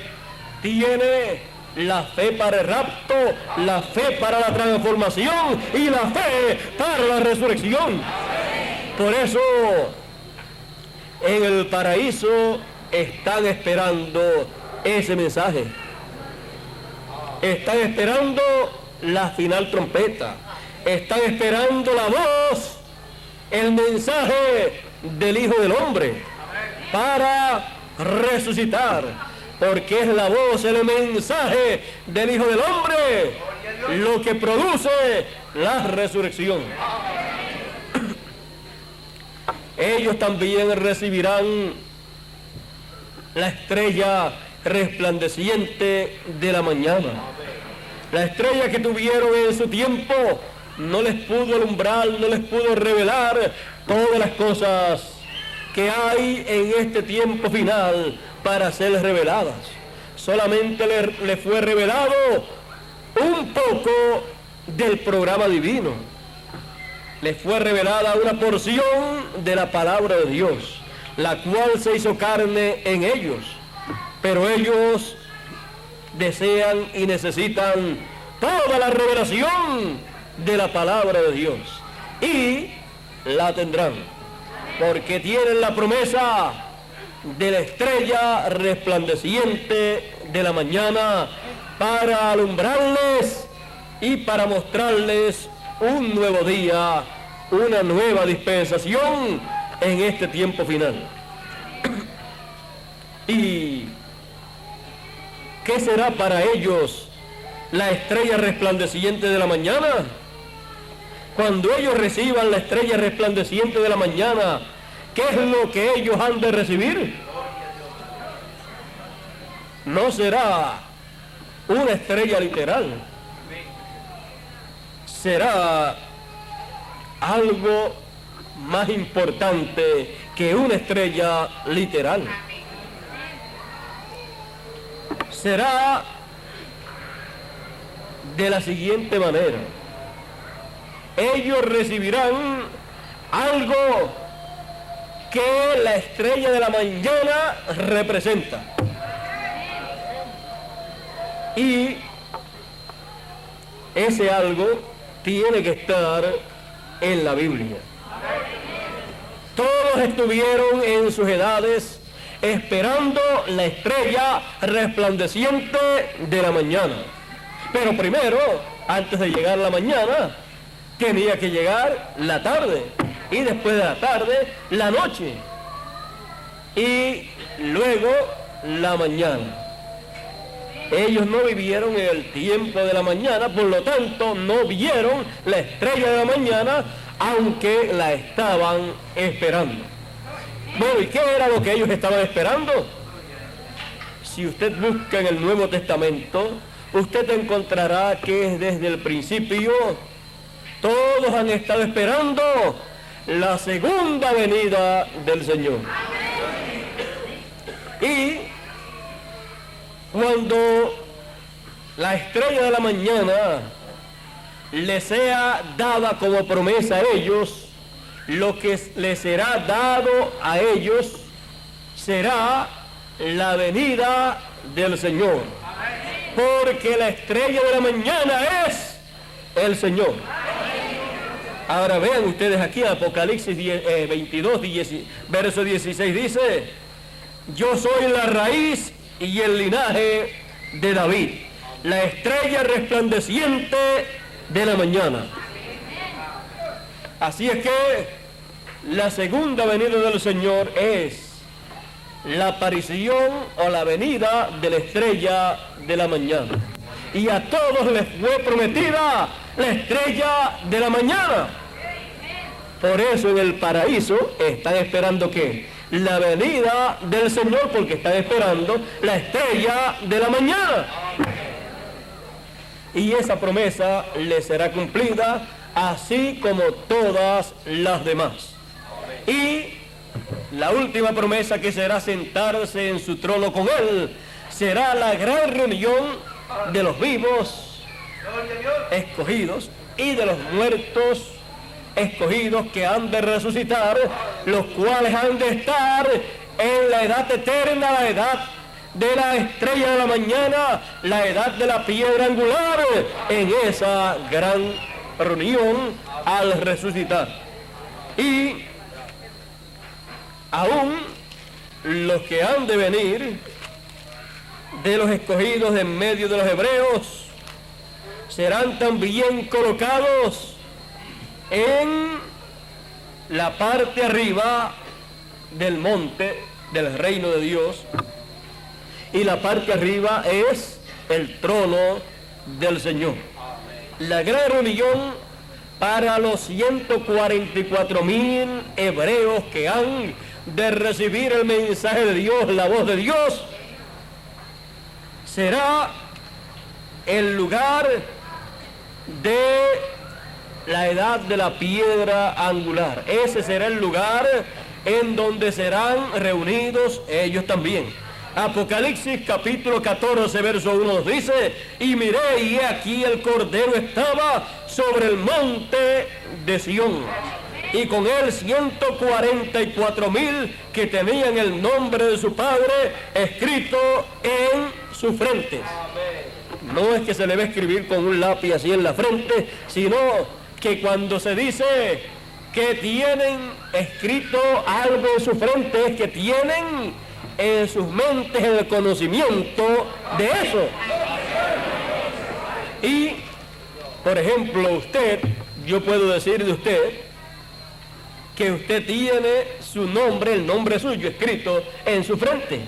tiene la fe para el rapto, la fe para la transformación y la fe para la resurrección. Por eso en el paraíso están esperando ese mensaje. Están esperando la final trompeta. Están esperando la voz, el mensaje del Hijo del Hombre para resucitar, porque es la voz, el mensaje del Hijo del Hombre lo que produce la resurrección. ellos también recibirán la estrella resplandeciente de la mañana. La estrella que tuvieron en su tiempo no les pudo alumbrar, no les pudo revelar todas las cosas que hay en este tiempo final para ser reveladas. Solamente le fue revelado un poco del programa divino. Les fue revelada una porción de la palabra de Dios, la cual se hizo carne en ellos. Pero ellos desean y necesitan toda la revelación de la palabra de Dios. Y la tendrán, porque tienen la promesa de la estrella resplandeciente de la mañana para alumbrarles y para mostrarles un nuevo día, una nueva dispensación en este tiempo final. ¿Y qué será para ellos la estrella resplandeciente de la mañana? Cuando ellos reciban la estrella resplandeciente de la mañana, ¿qué es lo que ellos han de recibir? No será una estrella literal. Será algo más importante que una estrella literal. Será de la siguiente manera. Ellos recibirán algo que la estrella de la mañana representa. Y ese algo tiene que estar en la Biblia. Todos estuvieron en sus edades esperando la estrella resplandeciente de la mañana. Pero primero, antes de llegar la mañana, tenía que llegar la tarde. Y después de la tarde, la noche. Y luego, la mañana. Ellos no vivieron en el tiempo de la mañana, por lo tanto no vieron la estrella de la mañana, aunque la estaban esperando. Bueno, ¿y qué era lo que ellos estaban esperando? Si usted busca en el Nuevo Testamento, usted encontrará que desde el principio todos han estado esperando la segunda venida del Señor. Y cuando la estrella de la mañana les sea dada como promesa a ellos, lo que les será dado a ellos será la venida del Señor. Porque la estrella de la mañana es el Señor. Ahora vean ustedes aquí, Apocalipsis 22, verso 16 dice: yo soy la raíz y el linaje de David, la estrella resplandeciente de la mañana. Así es que la segunda venida del Señor es la aparición o la venida de la estrella de la mañana. Y a todos les fue prometida la estrella de la mañana. Por eso en el paraíso están esperando ¿qué? La venida del Señor, porque están esperando la estrella de la mañana. Y esa promesa les será cumplida, así como todas las demás. Y la última promesa, que será sentarse en su trono con Él, será la gran reunión de los vivos escogidos y de los muertos escogidos que han de resucitar, los cuales han de estar en la edad eterna, la edad de la estrella de la mañana, la edad de la piedra angular, en esa gran reunión al resucitar. Y aún los que han de venir de los escogidos en medio de los hebreos serán también colocados en la parte arriba del monte del reino de Dios, y la parte arriba es el trono del Señor. La gran reunión para los 144,000 hebreos que han de recibir el mensaje de Dios, la voz de Dios, será el lugar de la edad de la piedra angular. Ese será el lugar en donde serán reunidos ellos también. Apocalipsis capítulo 14 verso 1 nos dice: y miré y he aquí el Cordero estaba sobre el monte de Sión, y con él 144,000 que tenían el nombre de su Padre escrito en sus frentes. No es que se le va a escribir con un lápiz así en la frente, sino que cuando se dice que tienen escrito algo en su frente, es que tienen en sus mentes el conocimiento de eso. Y, por ejemplo, yo puedo decir de usted que usted tiene su nombre, el nombre suyo escrito en su frente,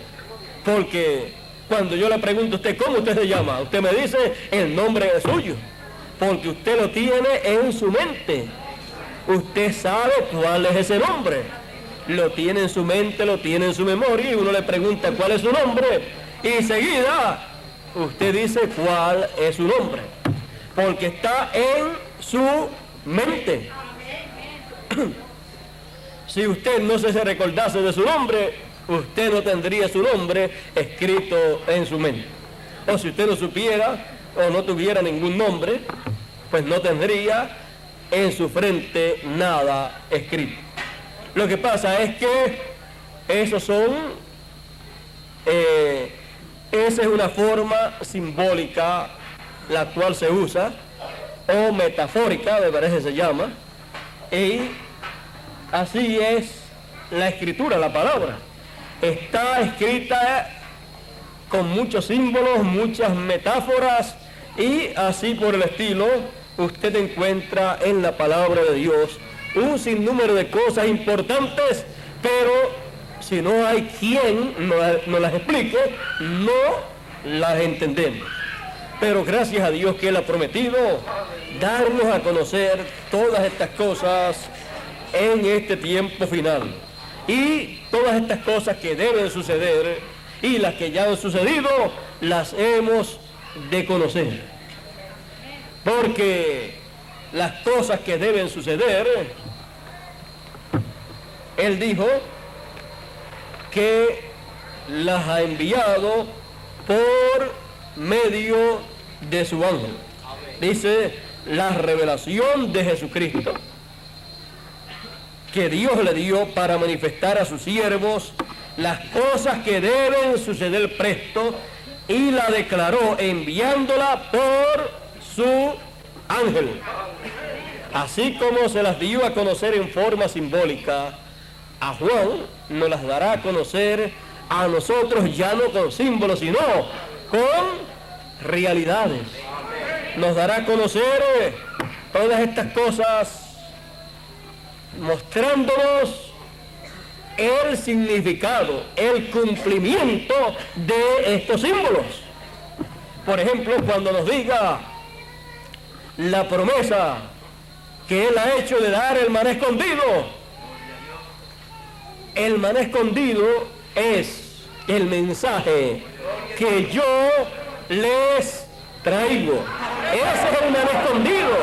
porque cuando yo le pregunto a usted cómo usted se llama, usted me dice el nombre es suyo, porque usted lo tiene en su mente. Usted sabe cuál es ese nombre, lo tiene en su mente, lo tiene en su memoria, y uno le pregunta cuál es su nombre, y enseguida usted dice cuál es su nombre, porque está en su mente. Si usted no se recordase de su nombre, usted no tendría su nombre escrito en su mente. O si usted no supiera o no tuviera ningún nombre, pues no tendría en su frente nada escrito. Lo que pasa es que esa es una forma simbólica la cual se usa, o metafórica, me parece se llama, y así es la escritura, la palabra. Está escrita con muchos símbolos, muchas metáforas, y así por el estilo usted encuentra en la palabra de Dios un sinnúmero de cosas importantes, pero si no hay quien nos las explique, no las entendemos. Pero gracias a Dios que Él ha prometido darnos a conocer todas estas cosas en este tiempo final. Y todas estas cosas que deben suceder y las que ya han sucedido, las hemos de conocer. Porque las cosas que deben suceder, Él dijo que las ha enviado por medio de su ángel. Dice, la revelación de Jesucristo que Dios le dio para manifestar a sus siervos las cosas que deben suceder presto, y la declaró enviándola por su ángel. Así como se las dio a conocer en forma simbólica a Juan, nos las dará a conocer a nosotros ya no con símbolos, sino con realidades. Nos dará a conocer todas estas cosas, mostrándonos el significado, el cumplimiento de estos símbolos. Por ejemplo, cuando nos diga la promesa que Él ha hecho de dar el maná escondido. El maná escondido es el mensaje que yo les traigo. Ese es el maná escondido,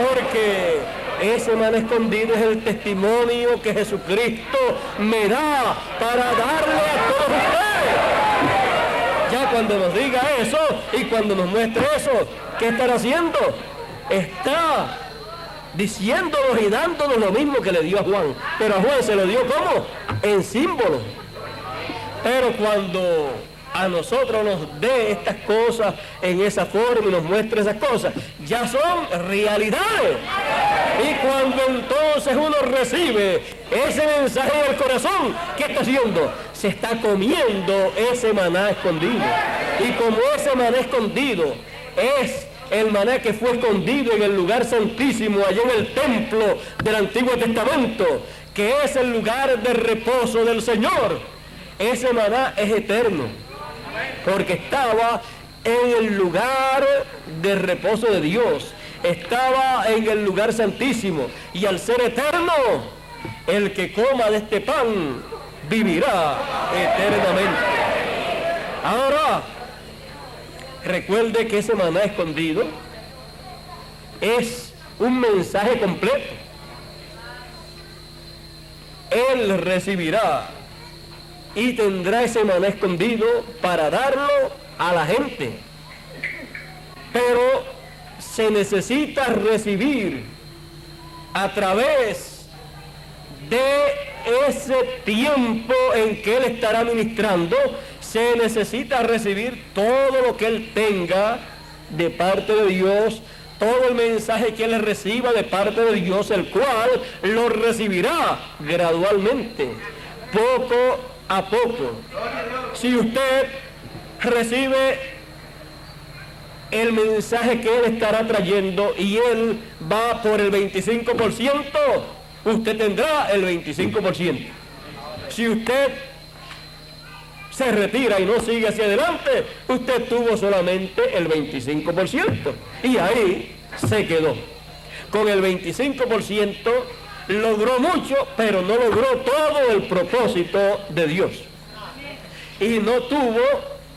porque ese maná escondido es el testimonio que Jesucristo me da para darle a todos ustedes. Ya cuando nos diga eso y cuando nos muestre eso, ¿qué estará haciendo? Está diciéndonos y dándonos lo mismo que le dio a Juan. Pero a Juan se lo dio ¿cómo? En símbolo. Pero cuando a nosotros nos dé estas cosas en esa forma y nos muestre esas cosas, ya son realidades. Y cuando entonces uno recibe ese mensaje en el corazón, ¿qué está haciendo? Se está comiendo ese maná escondido. Y como ese maná escondido es el maná que fue escondido en el lugar santísimo, allá en el templo del Antiguo Testamento, que es el lugar de reposo del Señor, ese maná es eterno, porque estaba en el lugar de reposo de Dios, estaba en el lugar santísimo, y al ser eterno, el que coma de este pan vivirá eternamente. Ahora, recuerde que ese maná escondido es un mensaje completo. Él recibirá y tendrá ese maná escondido para darlo a la gente. Pero se necesita recibir a través de ese tiempo en que Él estará ministrando. Se necesita recibir todo lo que Él tenga de parte de Dios, todo el mensaje que Él reciba de parte de Dios, el cual lo recibirá gradualmente, poco a poco. Si usted recibe el mensaje que Él estará trayendo y Él va por el 25%, usted tendrá el 25%. Si usted se retira y no sigue hacia adelante, usted tuvo solamente el 25%. Y ahí se quedó. Con el 25% logró mucho, pero no logró todo el propósito de Dios. Y no tuvo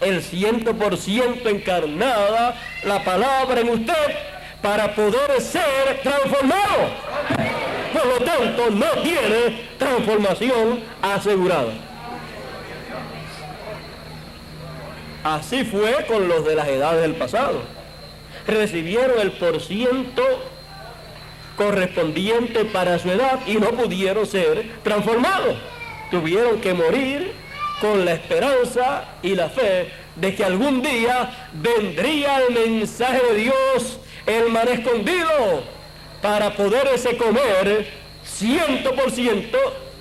el 100% encarnada la palabra en usted para poder ser transformado. Por lo tanto, no tiene transformación asegurada. Así fue con los de las edades del pasado. Recibieron el porciento correspondiente para su edad y no pudieron ser transformados. Tuvieron que morir con la esperanza y la fe de que algún día vendría el mensaje de Dios, el maná escondido, para poderse comer 100%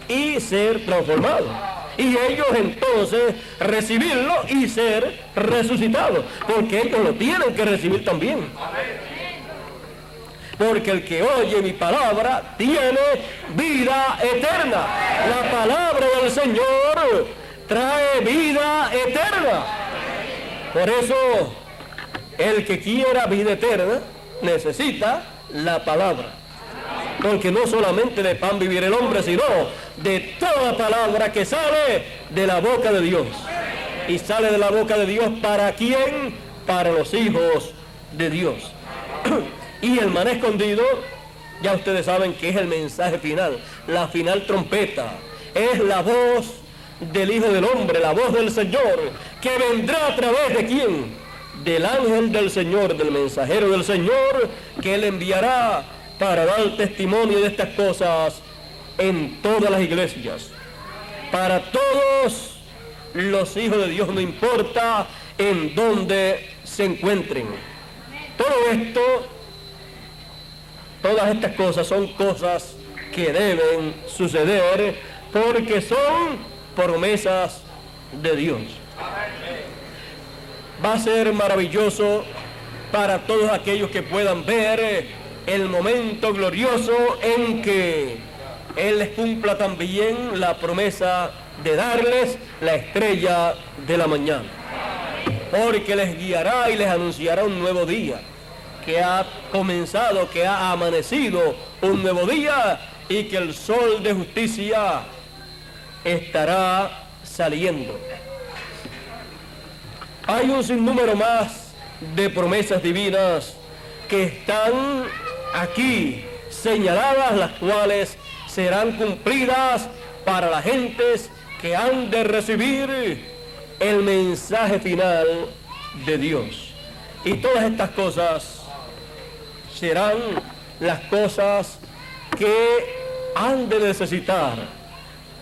y ser transformados. Y ellos entonces recibirlo y ser resucitados, porque ellos lo tienen que recibir también. Porque el que oye mi palabra tiene vida eterna. La palabra del Señor trae vida eterna. Por eso, el que quiera vida eterna necesita la palabra. Porque no solamente de pan vivir el hombre, sino de toda palabra que sale de la boca de Dios. Y sale de la boca de Dios, ¿para quién? Para los hijos de Dios. Y el maná escondido, ya ustedes saben que es el mensaje final, la final trompeta. Es la voz del Hijo del Hombre, la voz del Señor, que vendrá a través de ¿quién? Del ángel del Señor, del mensajero del Señor, que Él enviará para dar testimonio de estas cosas en todas las iglesias. Para todos los hijos de Dios, no importa en dónde se encuentren. Todo esto, todas estas cosas son cosas que deben suceder porque son promesas de Dios. Va a ser maravilloso para todos aquellos que puedan ver el momento glorioso en que Él les cumpla también la promesa de darles la estrella de la mañana. Porque les guiará y les anunciará un nuevo día, que ha comenzado, que ha amanecido un nuevo día y que el sol de justicia estará saliendo. Hay un sinnúmero más de promesas divinas que están aquí señaladas, las cuales serán cumplidas para las gentes que han de recibir el mensaje final de Dios. Y todas estas cosas serán las cosas que han de necesitar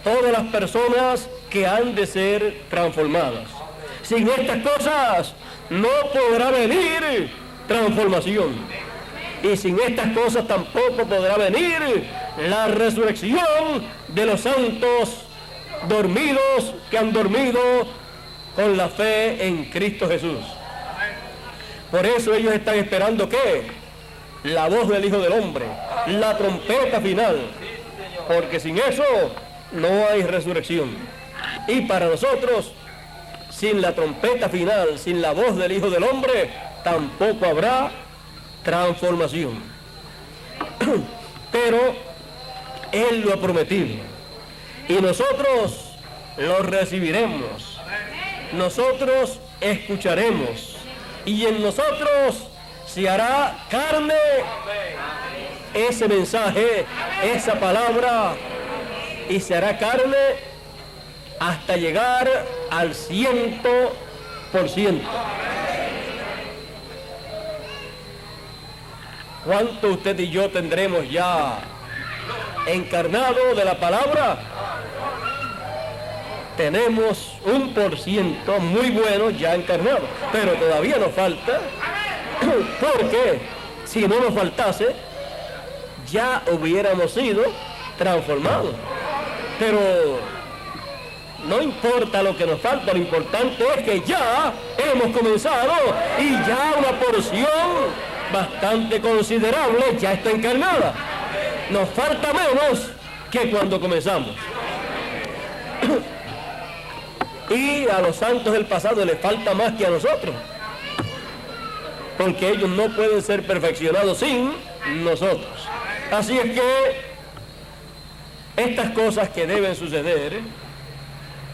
todas las personas que han de ser transformadas. Sin estas cosas no podrá venir transformación. Y sin estas cosas tampoco podrá venir la resurrección de los santos dormidos que han dormido con la fe en Cristo Jesús. Por eso ellos están esperando ¿qué? La voz del Hijo del Hombre, la trompeta final, porque sin eso no hay resurrección. Y para nosotros, sin la trompeta final, sin la voz del Hijo del Hombre, tampoco habrá transformación. Pero Él lo ha prometido y nosotros lo recibiremos, nosotros escucharemos y en nosotros se hará carne ese mensaje, esa palabra, y se hará carne hasta llegar al 100%. ¿Cuánto usted y yo tendremos ya encarnado de la palabra? Tenemos 1% muy bueno ya encarnado, pero todavía nos falta, porque si no nos faltase, ya hubiéramos sido transformados. Pero no importa lo que nos falta, lo importante es que ya hemos comenzado y ya una porción bastante considerable ya está encarnada. Nos falta menos que cuando comenzamos. Y a los santos del pasado les falta más que a nosotros, porque ellos no pueden ser perfeccionados sin nosotros. Así es que estas cosas que deben suceder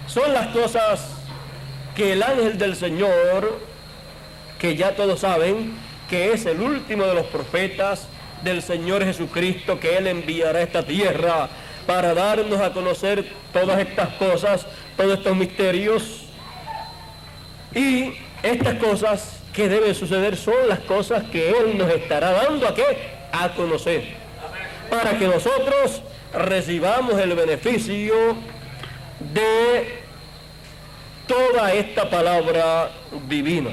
son las cosas que el ángel del Señor, que ya todos saben que es el último de los profetas del Señor Jesucristo, que Él enviará a esta tierra para darnos a conocer todas estas cosas, todos estos misterios. Y estas cosas que deben suceder son las cosas que Él nos estará dando a conocer, para que nosotros recibamos el beneficio de toda esta palabra divina.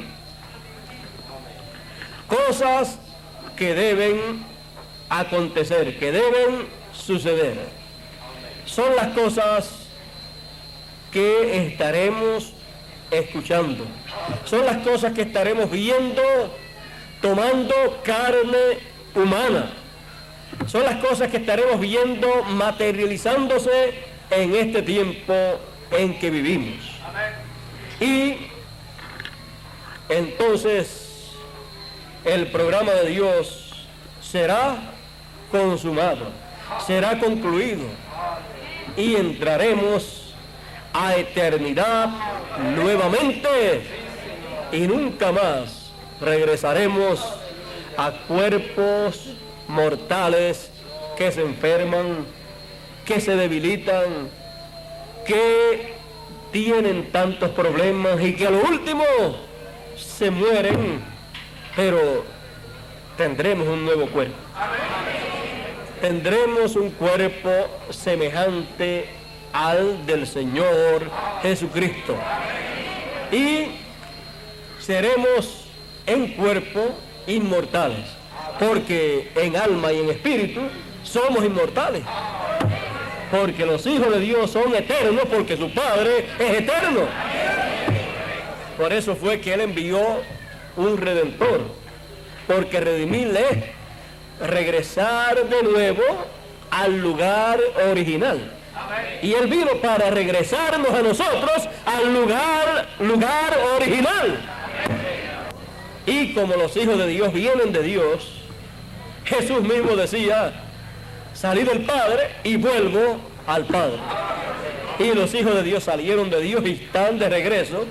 Cosas que deben acontecer, que deben suceder, son las cosas que estaremos escuchando, son las cosas que estaremos viendo, tomando carne humana, son las cosas que estaremos viendo materializándose en este tiempo en que vivimos. Y entonces el programa de Dios será consumado, será concluido y entraremos a eternidad nuevamente y nunca más regresaremos a cuerpos mortales que se enferman, que se debilitan, que tienen tantos problemas y que a lo último se mueren, pero tendremos un nuevo cuerpo. Tendremos un cuerpo semejante al del Señor Jesucristo. Y seremos en cuerpo inmortales, porque en alma y en espíritu somos inmortales. Porque los hijos de Dios son eternos, porque su Padre es eterno. Por eso fue que Él envió un Redentor, porque redimirle es regresar de nuevo al lugar original. Y Él vino para regresarnos a nosotros al lugar original. Y como los hijos de Dios vienen de Dios, Jesús mismo decía: salí del Padre y vuelvo al Padre. Y los hijos de Dios salieron de Dios y están de regreso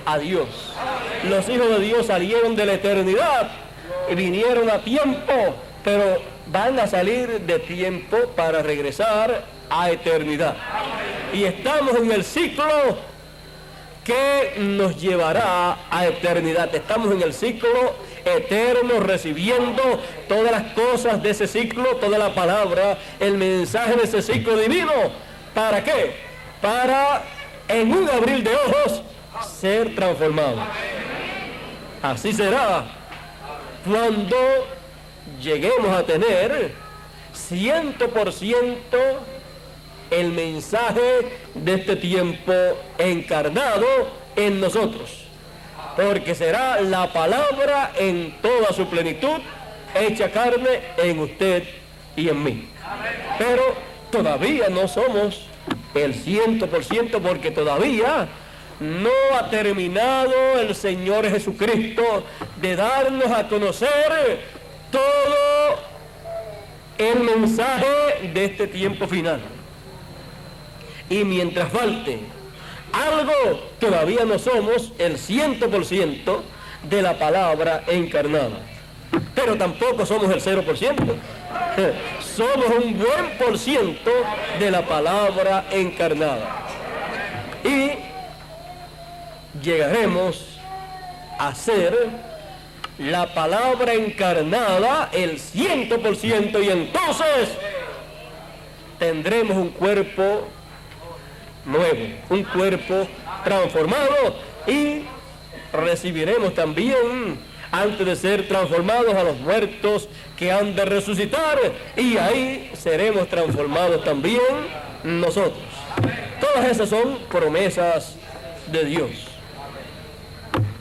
a Dios. Los hijos de Dios salieron de la eternidad y vinieron a tiempo, pero van a salir de tiempo para regresar a eternidad. Y estamos en el ciclo que nos llevará a eternidad. Estamos en el ciclo eterno, recibiendo todas las cosas de ese ciclo, toda la palabra, el mensaje de ese ciclo divino. ¿Para qué? Para, en un abrir de ojos, ser transformados. Así será cuando lleguemos a tener 100% el mensaje de este tiempo encarnado en nosotros, porque será la palabra en toda su plenitud hecha carne en usted y en mí. Pero todavía no somos el 100%, porque todavía no ha terminado el Señor Jesucristo de darnos a conocer todo el mensaje de este tiempo final. Y mientras falte algo, todavía no somos el 100% de la palabra encarnada. Pero tampoco somos el 0%. Somos un buen por ciento de la palabra encarnada. Y llegaremos a ser la palabra encarnada el 100%, y entonces tendremos un cuerpo nuevo, un cuerpo transformado, y recibiremos también, antes de ser transformados, a los muertos que han de resucitar, y ahí seremos transformados también nosotros. Todas esas son promesas de Dios.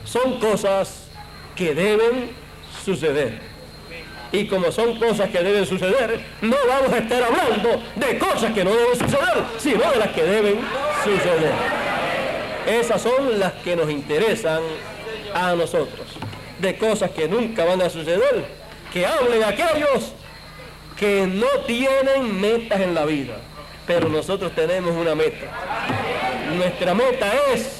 Son cosas que deben suceder. Y como son cosas que deben suceder, no vamos a estar hablando de cosas que no deben suceder, sino de las que deben suceder. Esas son las que nos interesan a nosotros. De cosas que nunca van a suceder, que hablen aquellos que no tienen metas en la vida. Pero nosotros tenemos una meta. Nuestra meta es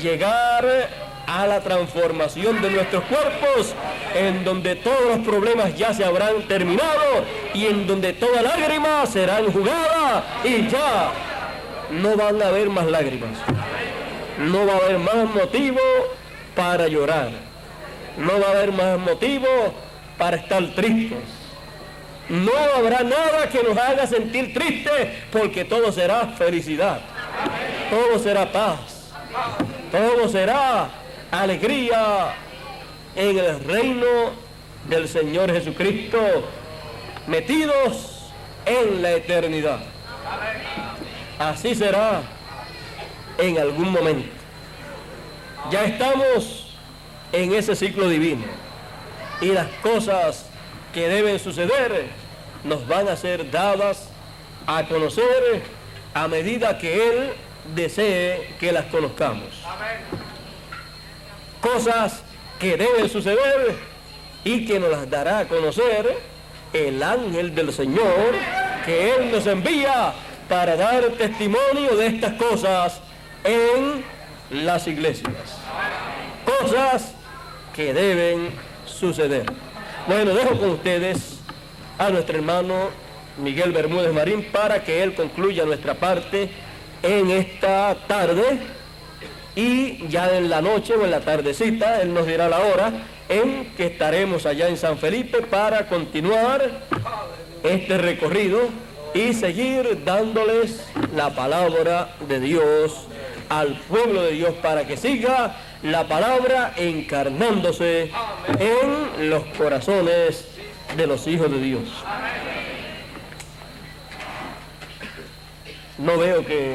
llegar a la transformación de nuestros cuerpos, en donde todos los problemas ya se habrán terminado y en donde toda lágrima será enjugada, y ya no van a haber más lágrimas. No va a haber más motivo para llorar. No va a haber más motivo para estar tristes. No habrá nada que nos haga sentir tristes, porque todo será felicidad. Todo será paz. Todo será alegría en el reino del Señor Jesucristo, metidos en la eternidad. Así será en algún momento. Ya estamos en ese ciclo divino, y las cosas que deben suceder nos van a ser dadas a conocer a medida que Él desee que las conozcamos. Cosas que deben suceder y que nos las dará a conocer el ángel del Señor, que Él nos envía para dar testimonio de estas cosas en las iglesias. Cosas que deben suceder. Bueno, dejo con ustedes a nuestro hermano Miguel Bermúdez Marín para que él concluya nuestra parte en esta tarde, y ya en la noche o en la tardecita él nos dirá la hora en que estaremos allá en San Felipe para continuar este recorrido y seguir dándoles la palabra de Dios al pueblo de Dios, para que siga la palabra encarnándose en los corazones de los hijos de Dios. No veo que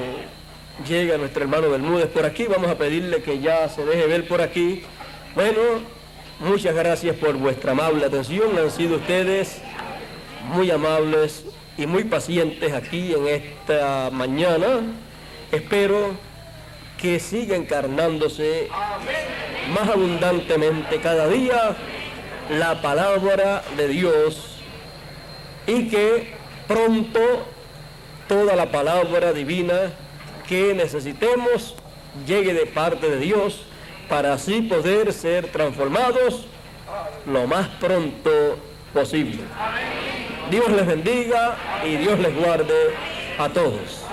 llegue nuestro hermano Bermúdez por aquí. Vamos a pedirle que ya se deje ver por aquí. Bueno, muchas gracias por vuestra amable atención. Han sido ustedes muy amables y muy pacientes aquí en esta mañana. Espero que siga encarnándose más abundantemente cada día la palabra de Dios, y que pronto toda la palabra divina que necesitemos llegue de parte de Dios, para así poder ser transformados lo más pronto posible. Dios les bendiga y Dios les guarde a todos.